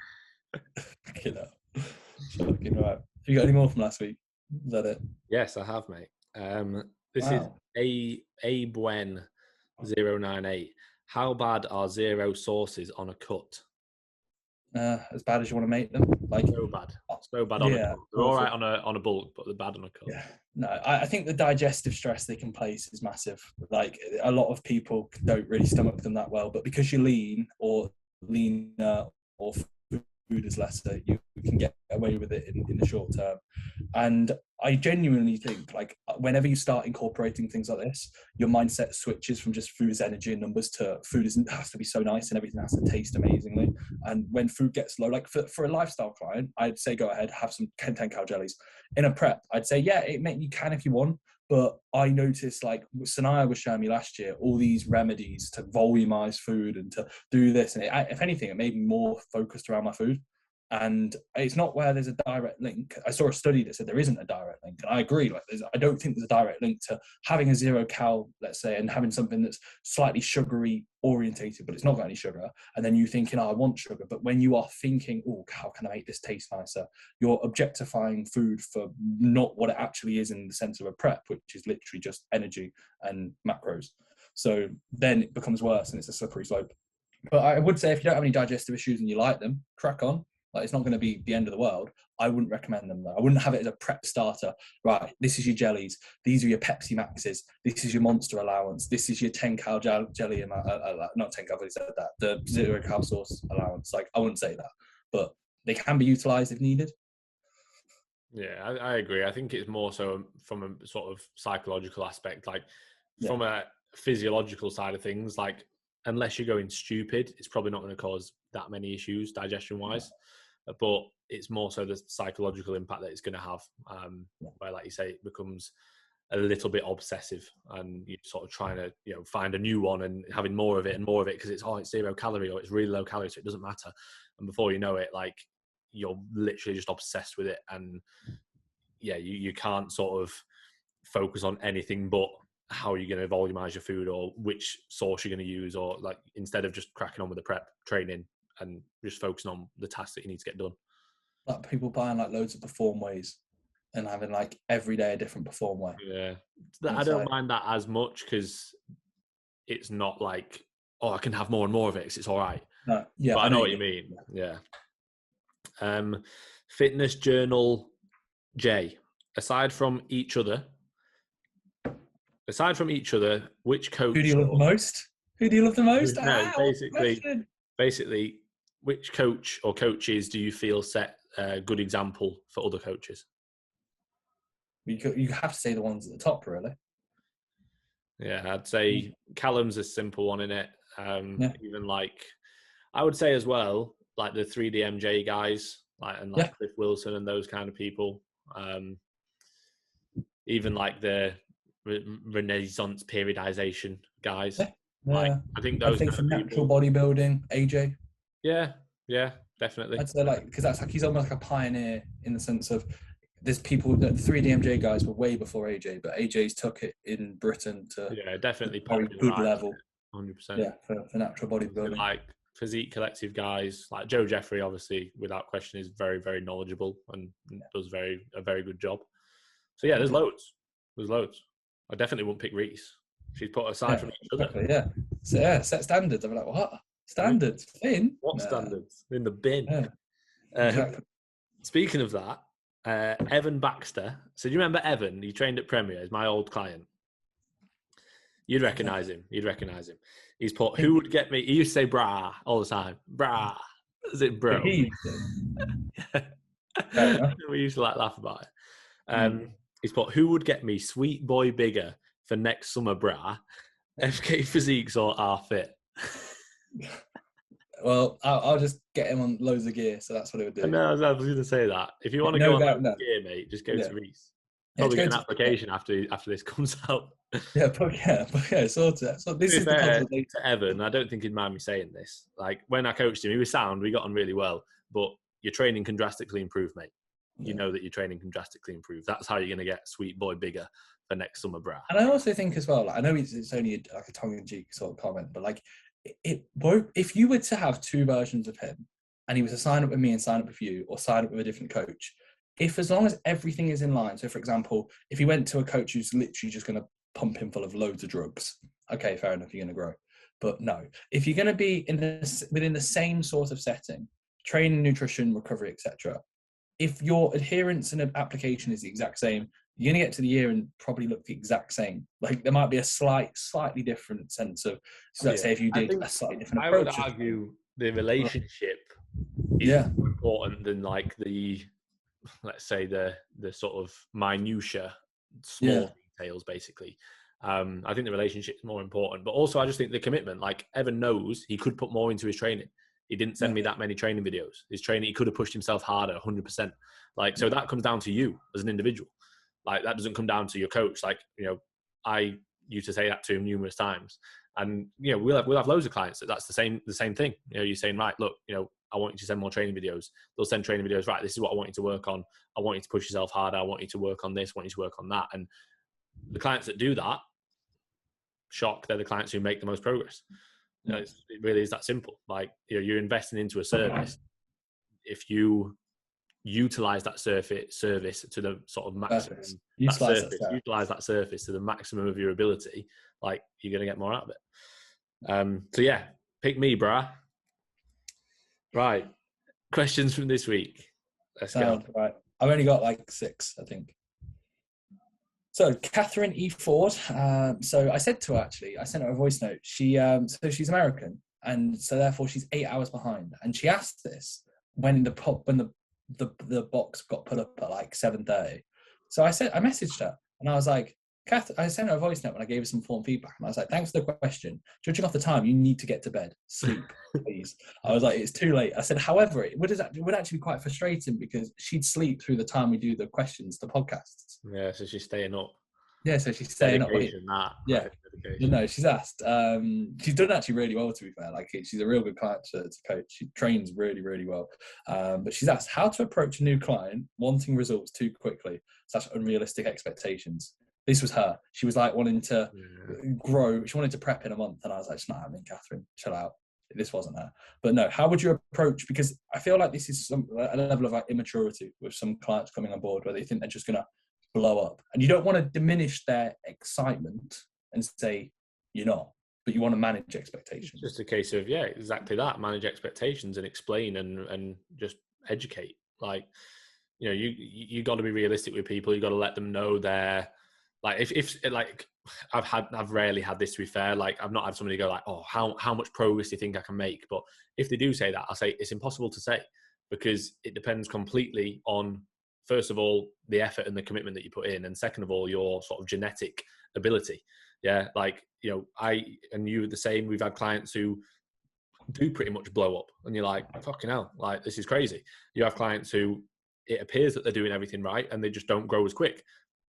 Shocking, right. Have you got any more from last week? Is that it? Yes, I have, mate. This is Wow. Abwen098. How bad are zero sauces on a cut? As bad as you want to make them? Like, So bad. So bad on a yeah, cut. They're all right awful. on a bulk, but they're bad on a cut. Yeah. No, I think the digestive stress they can place is massive. Like, a lot of people don't really stomach them that well, but because you're lean or leaner or food is lesser, you can get away with it in the short term. And I genuinely think, like, whenever you start incorporating things like this, your mindset switches from just food is energy and numbers to food has to be so nice and everything has to taste amazingly. And when food gets low, like for a lifestyle client, I'd say go ahead, have some 10 cal jellies. In a prep, I'd say, yeah, you can if you want. But I noticed, like Sanaya was showing me last year, all these remedies to volumize food and to do this. And if anything, it made me more focused around my food. And it's not where there's a direct link. I saw a study that said there isn't a direct link, and I agree. Like, I don't think there's a direct link to having a zero cal, let's say, and having something that's slightly sugary orientated, but it's not got any sugar. And then you thinking, oh, I want sugar. But when you are thinking, oh, how can I make this taste nicer? You're objectifying food for not what it actually is in the sense of a prep, which is literally just energy and macros. So then it becomes worse, and it's a slippery slope. But I would say if you don't have any digestive issues and you like them, crack on. Like, it's not going to be the end of the world. I wouldn't recommend them though. I wouldn't have it as a prep starter. Right, this is your jellies. These are your Pepsi Maxes. This is your Monster allowance. This is your 10 cal jelly. Not 10 cal, I said that. The 0 cal sauce allowance. Like, I wouldn't say that. But they can be utilised if needed. Yeah, I agree. I think it's more so from a sort of psychological aspect, like from a physiological side of things, like unless you're going stupid, it's probably not going to cause that many issues digestion wise. But it's more so the psychological impact that it's going to have, where, like you say, it becomes a little bit obsessive, and you're sort of trying to, find a new one and having more of it because it's 0 calorie or it's really low calorie, so it doesn't matter. And before you know it, like, you're literally just obsessed with it, and you can't sort of focus on anything but how you're going to volumize your food or which sauce you're going to use, or like instead of just cracking on with the prep training and just focusing on the tasks that you need to get done. Like people buying like loads of perform ways and having like every day a different perform way. Yeah, I don't mind that as much because it's not like, I can have more and more of it because it's all right. No, yeah, but I know what you mean. Yeah. Fitness Journal J. Aside from each other, which coach? Who do you love the most? Who do you love the most? No, basically, which coach or coaches do you feel set a good example for other coaches? You have to say the ones at the top, really. Yeah, I'd say Callum's a simple one in it. Even like, I would say as well, like the 3DMJ guys, like Cliff Wilson and those kind of people. Even like the Renaissance periodization guys. Like, I think those. I think for natural bodybuilding, AJ. Yeah, definitely. I'd say because that's like he's almost like a pioneer in the sense of there's people that 3DMJ guys were way before AJ, but AJ's took it in Britain to definitely a very good level. 100%. Yeah, for natural bodybuilding. Like Physique Collective guys, like Joe Jeffrey, obviously without question, is very, very knowledgeable and does a very good job. So there's loads. I definitely wouldn't pick Reese. She's put aside from each other. Exactly, yeah. So set standards. I'm like, what? Standards? Bin? What standards? In the bin. Yeah, exactly. Speaking of that, Evan Baxter. So do you remember Evan? He trained at Premier. He's my old client. You'd recognise him. He's put, who would get me? He used to say brah all the time. Brah. Is it bro? We used to laugh about it. He's put, who would get me sweet boy bigger for next summer brah? fkphysiques or R-Fit? Well, I'll just get him on loads of gear, so that's what it would do. No, I was going to say that. If you want to go on gear, mate, just go to Reese. Probably get an application after this comes out. Sort it. So this is to Evan. I don't think he'd mind me saying this. Like, when I coached him, he was sound. We got on really well. But your training can drastically improve, mate. You know that your training can drastically improve. That's how you're going to get sweet boy bigger for next summer, brah. And I also think as well, like, I know it's only like a tongue-in-cheek sort of comment, but like, it won't. If you were to have two versions of him, and he was to sign up with me and sign up with you, or sign up with a different coach, if as long as everything is in line, so for example, if he went to a coach who's literally just going to pump him full of loads of drugs, okay, fair enough, you're going to grow. But no, if you're going to be within the same sort of setting, training, nutrition, recovery, etc., if your adherence and application is the exact same, you're going to get to the year and probably look the exact same. Like there might be a slightly different sense of, so let's say if you did a slightly different approach. I would argue the relationship is more important than like the, let's say the sort of minutia, small details, basically. I think the relationship is more important, but also I just think the commitment. Like Evan knows he could put more into his training. He didn't send me that many training videos. His training, he could have pushed himself harder, 100%. Like, so that comes down to you as an individual. Like, that doesn't come down to your coach. Like, you know, I used to say that to him numerous times. And, you know, we'll have loads of clients that's the same thing. You know, you're saying, right, look, you know, I want you to send more training videos. They'll send training videos, right, this is what I want you to work on. I want you to push yourself harder. I want you to work on this, I want you to work on that. And the clients that do that, shock, they're the clients who make the most progress. You know, it really is that simple. Like, you know, you're investing into a service. If you utilize that service to the sort of maximum, utilize that surface to the maximum of your ability, like you're going to get more out of it. So yeah, pick me, brah. Right. Questions from this week. Let's go. Right. I've only got like 6, I think. So Catherine E. Ford. So I said to her, actually, I sent her a voice note. So she's American, and so therefore she's 8 hours behind. And she asked this when the box got put up at like 7:30. So I messaged her, and I was like, Kath, I sent her a voice note when I gave her some form feedback, and I was like, thanks for the question. Judging off the time, you need to get to bed. Sleep, please. I was like, it's too late. I said, however, it would actually be quite frustrating because she'd sleep through the time we do the questions, the podcasts. Yeah, so she's staying up. Yeah, so she's staying up. Yeah, but no, she's asked. She's done actually really well, to be fair. Like, she's a real good client to coach. She trains really, really well. But she's asked how to approach a new client wanting results too quickly, such unrealistic expectations. This was her. She was like wanting to grow. She wanted to prep in a month, and I was like, "Nah, I mean, Catherine, chill out. This wasn't her." But no, how would you approach? Because I feel like this is a level of like immaturity with some clients coming on board where they think they're just gonna blow up, and you don't want to diminish their excitement and say you're not, but you want to manage expectations. It's just a case of exactly that. Manage expectations and explain and just educate. Like, you know, you got to be realistic with people. You got to let them know they're like, if like I've rarely had this, to be fair. Like, I've not had somebody go like, oh, how much progress do you think I can make? But if they do say that, I'll say it's impossible to say, because it depends completely on, first of all, the effort and the commitment that you put in, and second of all, your sort of genetic ability. Yeah, like, you know, I and you are the same. We've had clients who do pretty much blow up, and you're like, fucking hell, like, this is crazy. You have clients who it appears that they're doing everything right, and they just don't grow as quick.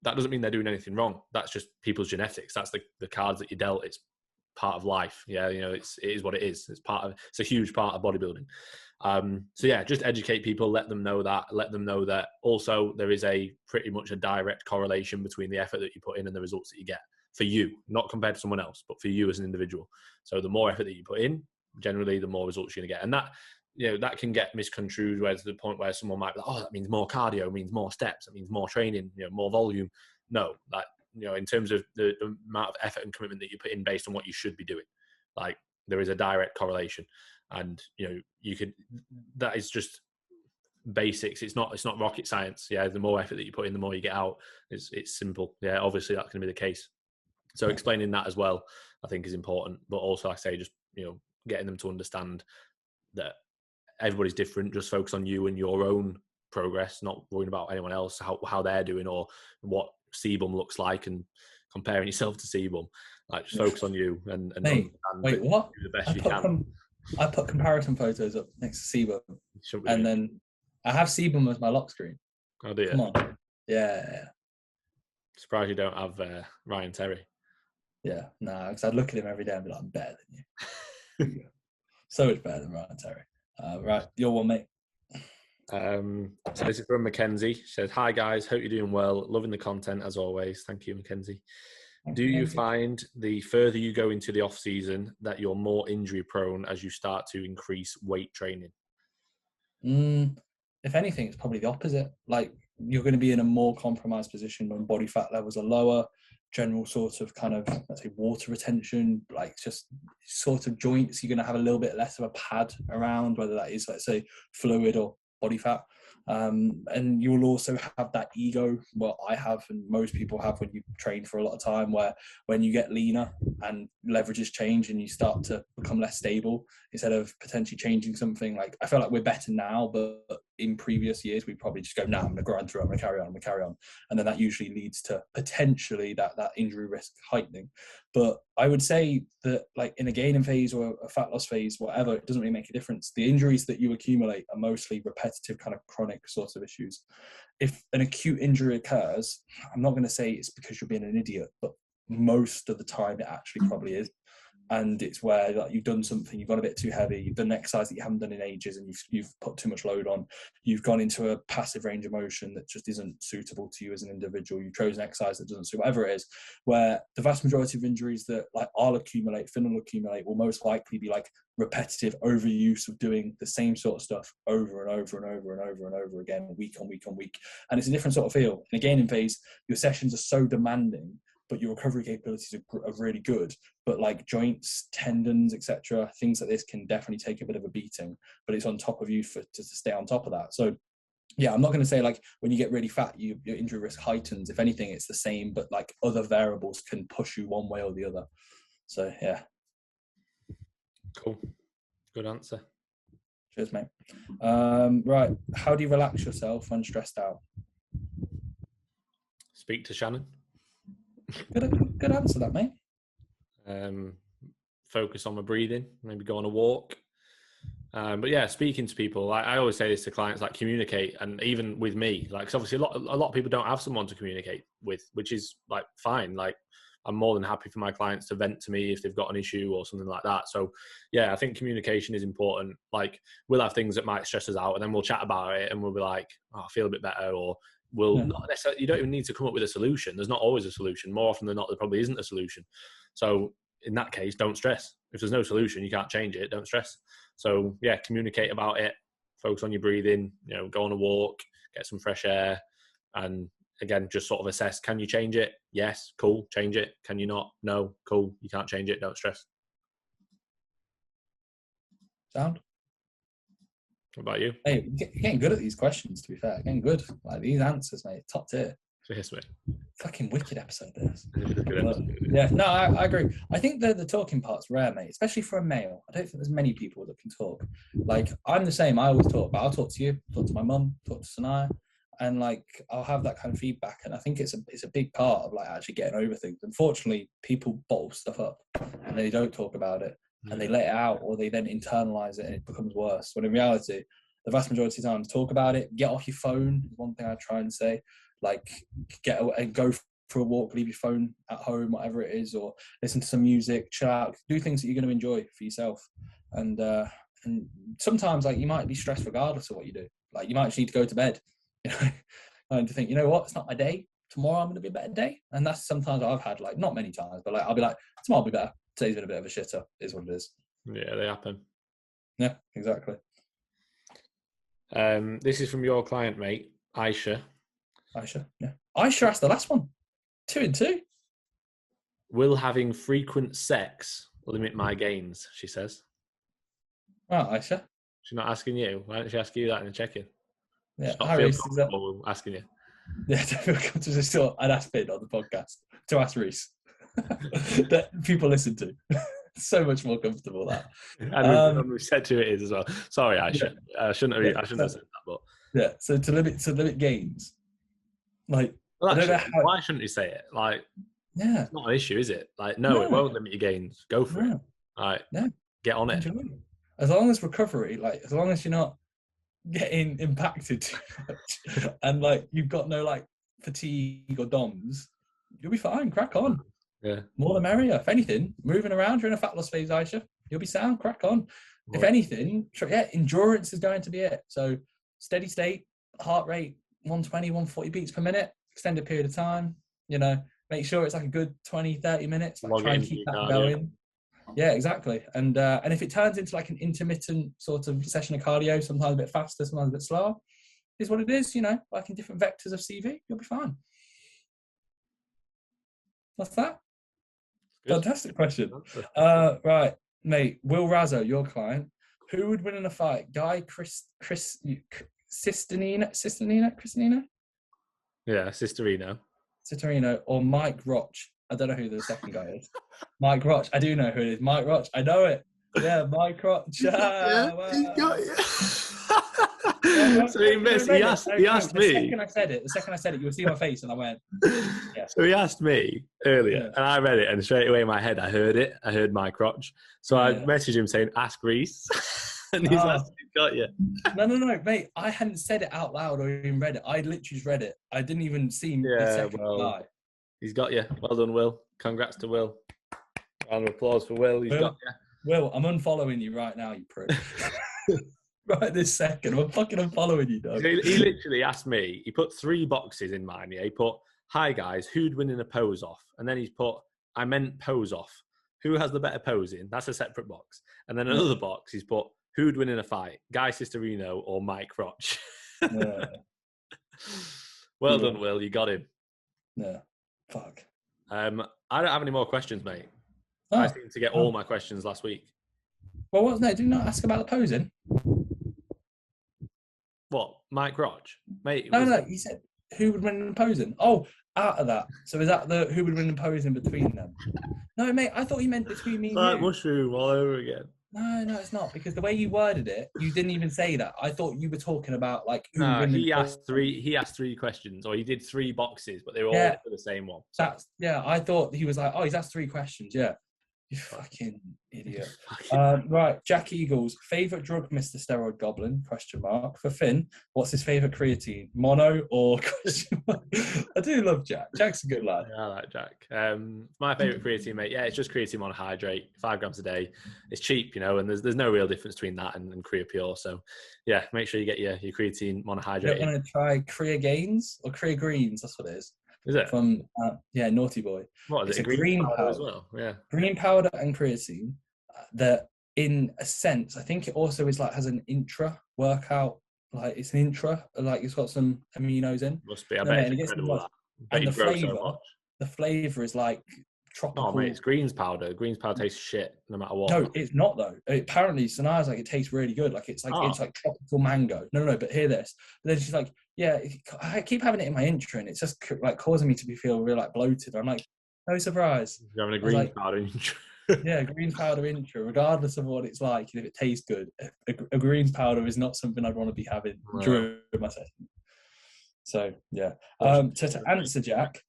That doesn't mean they're doing anything wrong. That's just people's genetics. That's the cards that you dealt. It's part of life. Yeah, you know, it is what it is. It's a huge part of bodybuilding. So yeah, just educate people, let them know that also there is pretty much a direct correlation between the effort that you put in and the results that you get for you, not compared to someone else, but for you as an individual. So the more effort that you put in, generally the more results you're going to get. And that, you know, that can get misconstrued where to the point where someone might be like, oh, that means more cardio, means more steps, that means more training, you know, more volume. No, like, you know, in terms of the amount of effort and commitment that you put in based on what you should be doing, like, there is a direct correlation. And, you know, that is just basics. It's not rocket science. Yeah, the more effort that you put in, the more you get out. It's simple. Yeah, obviously that's going to be the case. So explaining that as well, I think, is important. But also, I say, just, you know, getting them to understand that everybody's different. Just focus on you and your own progress, not worrying about anyone else, how they're doing or what sebum looks like, and comparing yourself to sebum. Like, just focus on you and wait, what? Do the best you can. I put comparison photos up next to sebum, and then I have sebum as my lock screen. Oh dear. Come on. Yeah. Surprised you don't have Ryan Terry. Yeah, nah, because I'd look at him every day and be like, I'm better than you. So much better than Ryan Terry. Right, your one, mate. So this is from Mackenzie. She says, hi guys, hope you're doing well. Loving the content as always. Thank you, Mackenzie. Do you find the further you go into the off season that you're more injury prone as you start to increase weight training? If anything, it's probably the opposite. Like, you're going to be in a more compromised position when body fat levels are lower, general sort of kind of, let's say, water retention, like just sort of joints. You're going to have a little bit less of a pad around, whether that is, let's say, fluid or body fat. And you will also have that ego, well, I have, and most people have when you train for a lot of time, where when you get leaner and leverages change and you start to become less stable, instead of potentially changing something, like, I feel like we're better now, but in previous years we probably just go, nah, I'm going to grind through, I'm going to carry on, and then that usually leads to potentially that injury risk heightening. But I would say that, like, in a gaining phase or a fat loss phase, whatever, it doesn't really make a difference. The injuries that you accumulate are mostly repetitive, kind of chronic sorts of issues. If an acute injury occurs, I'm not going to say it's because you're being an idiot, but most of the time it actually probably is. And it's where, like, you've done something, you've got a bit too heavy, you've done an exercise that you haven't done in ages, and you've put too much load on. You've gone into a passive range of motion that just isn't suitable to you as an individual. You chose an exercise that doesn't suit, whatever it is. Where the vast majority of injuries that, like, I'll accumulate, Finn will accumulate, will most likely be like repetitive overuse of doing the same sort of stuff over and over and over and over and over again, week on week on week. And it's a different sort of feel. In a gaining phase, your sessions are so demanding, but your recovery capabilities are really good. But like joints, tendons, etc., things like this can definitely take a bit of a beating, but it's on top of you to stay on top of that. So yeah, I'm not going to say, like, when you get really fat, your injury risk heightens. If anything, it's the same, but like other variables can push you one way or the other. So yeah. Cool. Good answer. Cheers, mate. Right. How do you relax yourself when stressed out? Speak to Shannon. Good answer, that, mate. Focus on my breathing, maybe go on a walk. But yeah, speaking to people, I always say this to clients, like, communicate. And even with me, like, 'cause obviously a lot of people don't have someone to communicate with, which is, like, fine. Like, I'm more than happy for my clients to vent to me if they've got an issue or something like that. So yeah, I think communication is important. Like, we'll have things that might stress us out, and then we'll chat about it, and we'll be like, oh, I feel a bit better, or not necessarily, you don't even need to come up with a solution. There's not always a solution. More often than not, there probably isn't a solution. So in that case, don't stress. If there's no solution, you can't change it, don't stress. So yeah, communicate about it, focus on your breathing, go on a walk, get some fresh air, and again, just sort of assess, can you change it? Yes, cool, change it. Can you not? No, cool, you can't change it, don't stress. Sound? What about you? Hey, you're getting good at these questions, to be fair. Getting good. Like, these answers, mate, top tier. Yes, mate. Fucking wicked episode, this. Yeah, no, I agree. I think the talking part's rare, mate, especially for a male. I don't think there's many people that can talk. Like, I'm the same. I always talk, but I'll talk to you, talk to my mum, talk to Sanaya, and like, I'll have that kind of feedback. And I think it's a big part of, like, actually getting over things. Unfortunately, people bottle stuff up and they don't talk about it, and they let it out, or they then internalize it and it becomes worse. When in reality, the vast majority of times, talk about it, get off your phone is one thing I try and say. Like, get away and go for a walk, leave your phone at home, whatever it is, or listen to some music, chill out, do things that you're going to enjoy for yourself. And sometimes, like, you might be stressed regardless of what you do. Like, you might just need to go to bed, and to think, you know what, it's not my day. Tomorrow I'm going to be a better day. And that's sometimes I've had, like, not many times, but like, I'll be like, tomorrow will be better. Today's been a bit of a shitter, is what it is. Yeah, they happen. Yeah, exactly. This is from your client, mate, Aisha. Yeah. Aisha asked the last one. 2 and 2. Will having frequent sex limit my gains? She says. Well, Aisha. She's not asking you. Why don't she ask you that in a check-in? Yeah, not feel comfortable asking you. Yeah, I don't feel comfortable. Still, I'd ask Finn on the podcast to ask Reese. That people listen to. So much more comfortable that. And we've said who it is as well. Sorry, Aisha. Yeah. I shouldn't have said that, but yeah. So to limit gains. Like, well, actually, why shouldn't you say it? Like, yeah, it's not an issue, is it? Like, no, it won't limit your gains. Go for it. Like, get on it. As long as recovery, like, as long as you're not getting impacted too much, and like you've got no like fatigue or DOMS, you'll be fine. Crack on. Yeah. More the merrier. If anything, moving around, you're in a fat loss phase, Aisha. You'll be sound. Crack on. Right. If anything, endurance is going to be it. So steady state, heart rate, 120, 140 beats per minute, extended period of time, make sure it's like a good 20, 30 minutes, like try and keep that going. Yeah, exactly. And if it turns into like an intermittent sort of session of cardio, sometimes a bit faster, sometimes a bit slower, is what it is, you know, like in different vectors of CV, you'll be fine. What's that? Good. Fantastic question. Right, mate. Will Razzo, your client, who would win in a fight? Sisternino, Yeah, Sisterino. Citarino, or Mike Roch? I don't know who the second guy is. Mike Roch. I do know who it is. Mike Roch. I know it. Yeah, Mike Roch. Yeah, he's got you. So he asked me. The second I said it, you'll see my face, and I went, yeah. So he asked me earlier, Yeah. and I read it, and straight away in my head, I heard it. I heard Mike Roch. So I messaged him saying, "Ask Reese," and he's got you. No, mate. I hadn't said it out loud or even read it. I literally just read it. I didn't even see the second guy. He's got you. Well done, Will. Congrats to Will. Round of applause for Will. He's got you. Will, I'm unfollowing you right now, you prick. Right this second. I'm fucking unfollowing you, dog. He literally asked me, he put 3 boxes in mine. Yeah? He put, "Hi guys, who'd win in a pose off?" And then he's put, "I meant pose off. Who has the better posing?" That's a separate box. And then another box, he's put, "Who'd win in a fight? Guy Sisterino or Mike Roch?" Yeah. Well done, Will. You got him. Yeah. Fuck. I don't have any more questions, mate. I seemed to get all my questions last week. Well, wasn't it? Did you not ask about the posing? What? Mike Roch? Mate. No. He said who would win in posing. Oh, out of that. So is that the who would win in posing between them? No, mate. I thought he meant between me and like you. mushroom all over again. No, it's not, because the way you worded it, you didn't even say that. I thought you were talking about like who would win. He asked 3 questions, or he did 3 boxes, but they were all for the same one. I thought he was like, oh, he's asked 3 questions. Yeah. You fucking idiot. Right, Jack Eagles, favourite drug, Mr. Steroid Goblin, ? For Finn, what's his favourite creatine? Mono or ? I do love Jack. Jack's a good lad. Yeah, I like Jack. My favourite creatine, mate. Yeah, it's just creatine monohydrate, 5 grams a day. It's cheap, you know, and there's no real difference between that and Crea Pure. So, yeah, make sure you get your creatine monohydrate. You want to try Crea Gains or Crea Greens? That's what it is. Is it? From Naughty Boy. What is it? Green powder as well. Yeah. Green powder and creatine. That, in a sense, I think it also is like has an intra workout. Like it's an intra. Like it's got some aminos in. Must be. I bet it's incredible. And the flavor is like tropical. Oh, mate, it's greens powder. Greens powder tastes shit no matter what. No, it's not though. Apparently, Sanaya's like it tastes really good. Like it's like tropical mango. No. But hear this. But then she's like, yeah, I keep having it in my intro, and it's just like causing me to feel real like bloated. I'm like, no surprise. You're having a green powder intro. Yeah, green powder intro, regardless of what it's like, and if it tastes good. A green powder is not something I'd want to be having during my session. So yeah. To answer Jack.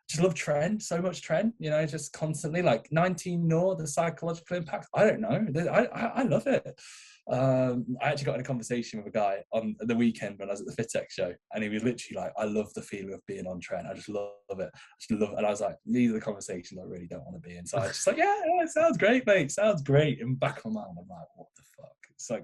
Just love Trend, so much Trend, you know, just constantly like 19 Nor, the psychological impact. I don't know. I love it. I actually got in a conversation with a guy on the weekend when I was at the FitX show, and he was literally like, I love the feeling of being on Trend. I just love it. And I was like, these are the conversations I really don't want to be in. So I was just like, yeah, it sounds great, mate. Sounds great. In the back of my mind, I'm like, what the fuck? It's like,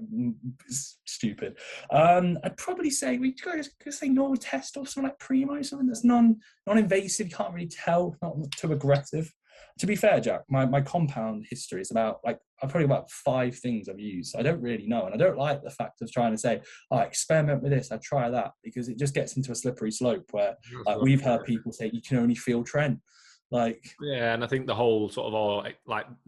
it's stupid. I'd probably say we could say normal test or something like Primo, something that's non-invasive. You can't really tell, not too aggressive. To be fair, Jack, my compound history is about probably about 5 things I've used. I don't really know, and I don't like the fact of trying to say, I experiment with this, I try that, because it just gets into a slippery slope where we've heard people say you can only feel Trend. Yeah, and I think the whole sort of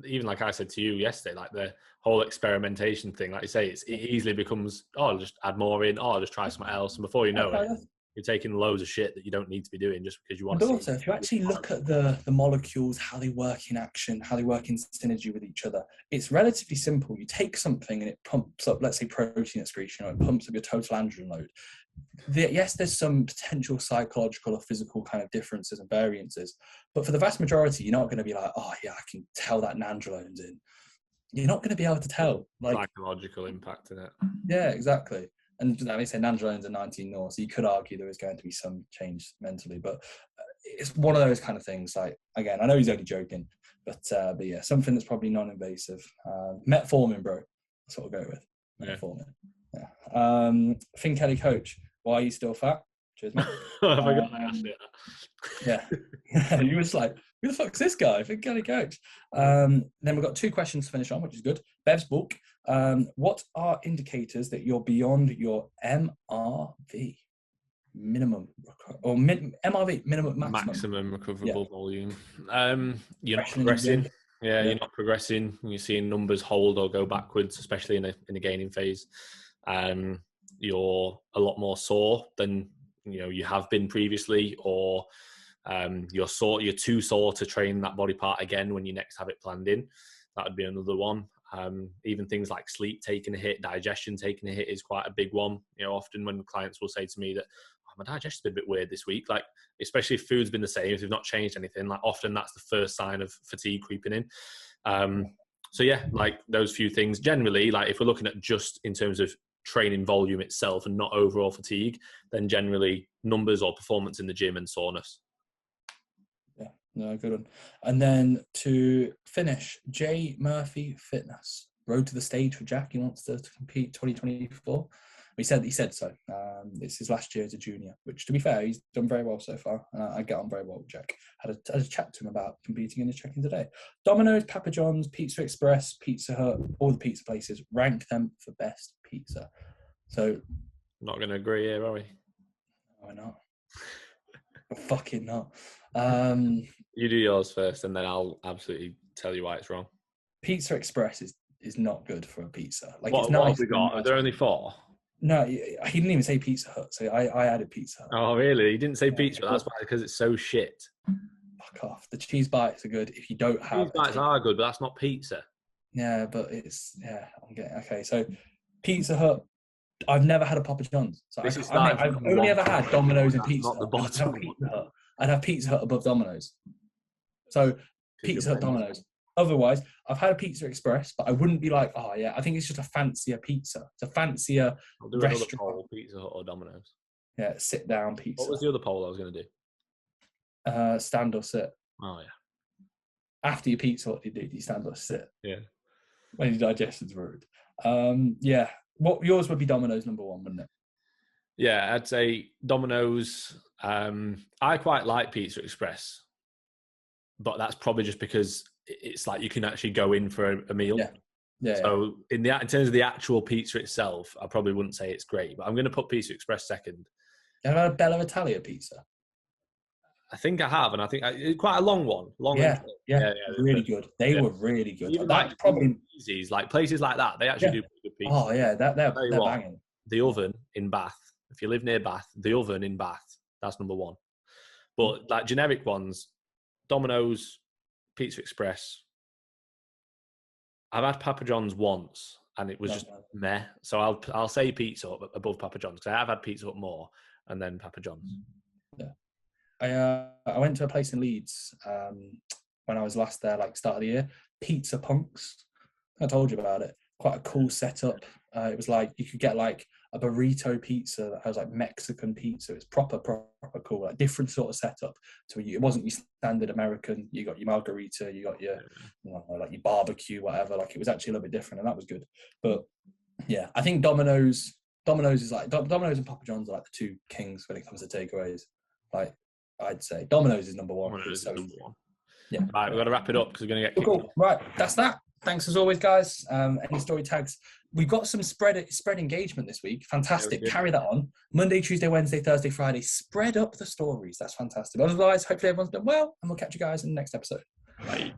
even like I said to you yesterday, like the whole experimentation thing, like you say, it easily becomes, I'll just add more in, I'll just try something else, and before you know it, you're taking loads of shit that you don't need to be doing just because you want to. And also, if you actually look at the molecules, how they work in action, how they work in synergy with each other, it's relatively simple. You take something and it pumps up, let's say, protein excretion, or it pumps up your total androgen load. Yes, there's some potential psychological or physical kind of differences and variances, but for the vast majority, you're not going to be like, oh yeah, I can tell that nandrolone's in. You're not going to be able to tell. Psychological impact in it. Yeah, exactly. And they say nandrolone's are 19 Nor, so you could argue there is going to be some change mentally, but it's one of those kind of things. Like, again, I know he's only joking, but yeah, something that's probably non-invasive. Metformin, bro. That's what we'll go with. Metformin. Yeah. Finn Kelly coach, why are you still fat? Cheers, mate. Have I got that? Yeah. You was like, Who the fuck's this guy? Big Gully Coach. Then we've got 2 questions to finish on, which is good. Bev's book. What are indicators that you're beyond your MRV? Minimum or MRV, minimum maximum recoverable volume. You're not Progression in the progressing. gym. Yeah, you're not progressing. You're seeing numbers hold or go backwards, especially in a gaining phase. You're a lot more sore than you have been previously, or you're too sore to train that body part again when you next have it planned in. That would be another one. Even things like sleep taking a hit, digestion taking a hit is quite a big one. Often when clients will say to me that my digestion's been a bit weird this week, like especially if food's been the same, if they've not changed anything, like often that's the first sign of fatigue creeping in. So yeah, like those few things generally, like if we're looking at just in terms of training volume itself and not overall fatigue, then generally numbers or performance in the gym and soreness. Yeah, no, good one. And then to finish, Jay Murphy Fitness. Road to the stage for Jack. He wants to compete 2024. He said so. It's his last year as a junior, which, to be fair, he's done very well so far. I get on very well with Jack. Had a chat to him about competing in his check-in today. Domino's, Papa John's, Pizza Express, Pizza Hut, all the pizza places, rank them for best pizza. So, not going to agree here, are we? Why not? Fucking not. You do yours first, and then I'll absolutely tell you why it's wrong. Pizza Express is not good for a pizza. Like, what, it's nice. What have we got? Are there only 4? No, he didn't even say Pizza Hut, so I added Pizza Hut. Oh, really? He didn't say pizza. That's why, because it's so shit. Fuck off. The cheese bites are good if you don't have. Cheese bites are good, but that's not pizza. Yeah, but I'm getting okay. So, Pizza Hut. I've never had a Papa John's. So I've only ever had Domino's and Pizza Hut. I'd have Pizza Hut above Domino's. So Pizza Hut, Domino's. Otherwise, I've had a Pizza Express, but I wouldn't be like, oh yeah, I think it's just a fancier pizza. It's a fancier restaurant. Poll, Pizza Hut or Domino's. Yeah, sit down pizza. What was the other poll I was going to do? Stand or sit. Oh yeah. After your pizza, what do you do? Do you stand or sit? Yeah. When your digestion's ruined. Yeah. What yours would be Domino's number 1, wouldn't it? Yeah, I'd say Domino's. I quite like Pizza Express, but that's probably just because it's like you can actually go in for a meal. Yeah. So in terms of the actual pizza itself, I probably wouldn't say it's great, but I'm going to put Pizza Express second. Have you had a Bella Italia pizza? I think I have, and I think it's quite a long one. Yeah, really good. They were really good. Even like probably easies, like places like that, they actually do pretty good pizza. Oh yeah, they're banging. The oven in Bath. If you live near Bath, the oven in Bath, that's number 1. But like generic ones, Domino's, Pizza Express. I've had Papa John's once, and it was just meh. So I'll say Pizza Hut above Papa John's, because I have had Pizza Hut more, and then Papa John's. Yeah, I went to a place in Leeds when I was last there, like start of the year. Pizza Punks. I told you about it. Quite a cool setup. It was like you could get like a burrito pizza that has like Mexican pizza. It's proper cool, like different sort of setup. So it wasn't your standard American. You got your margarita, you got your like your barbecue, whatever. Like it was actually a little bit different, and that was good. But yeah, I think Domino's is like Domino's and Papa John's are like the 2 kings when it comes to takeaways. Like I'd say Domino's is number 1. Domino's is number 1. Yeah. Right, we've got to wrap it up because we're going to get kicked cool. off. Right, that's that. Thanks as always, guys. Any story tags? We've got some spread engagement this week. Fantastic. Yeah, carry that on. Monday, Tuesday, Wednesday, Thursday, Friday. Spread up the stories. That's fantastic. Otherwise, hopefully everyone's done well, and we'll catch you guys in the next episode. Bye.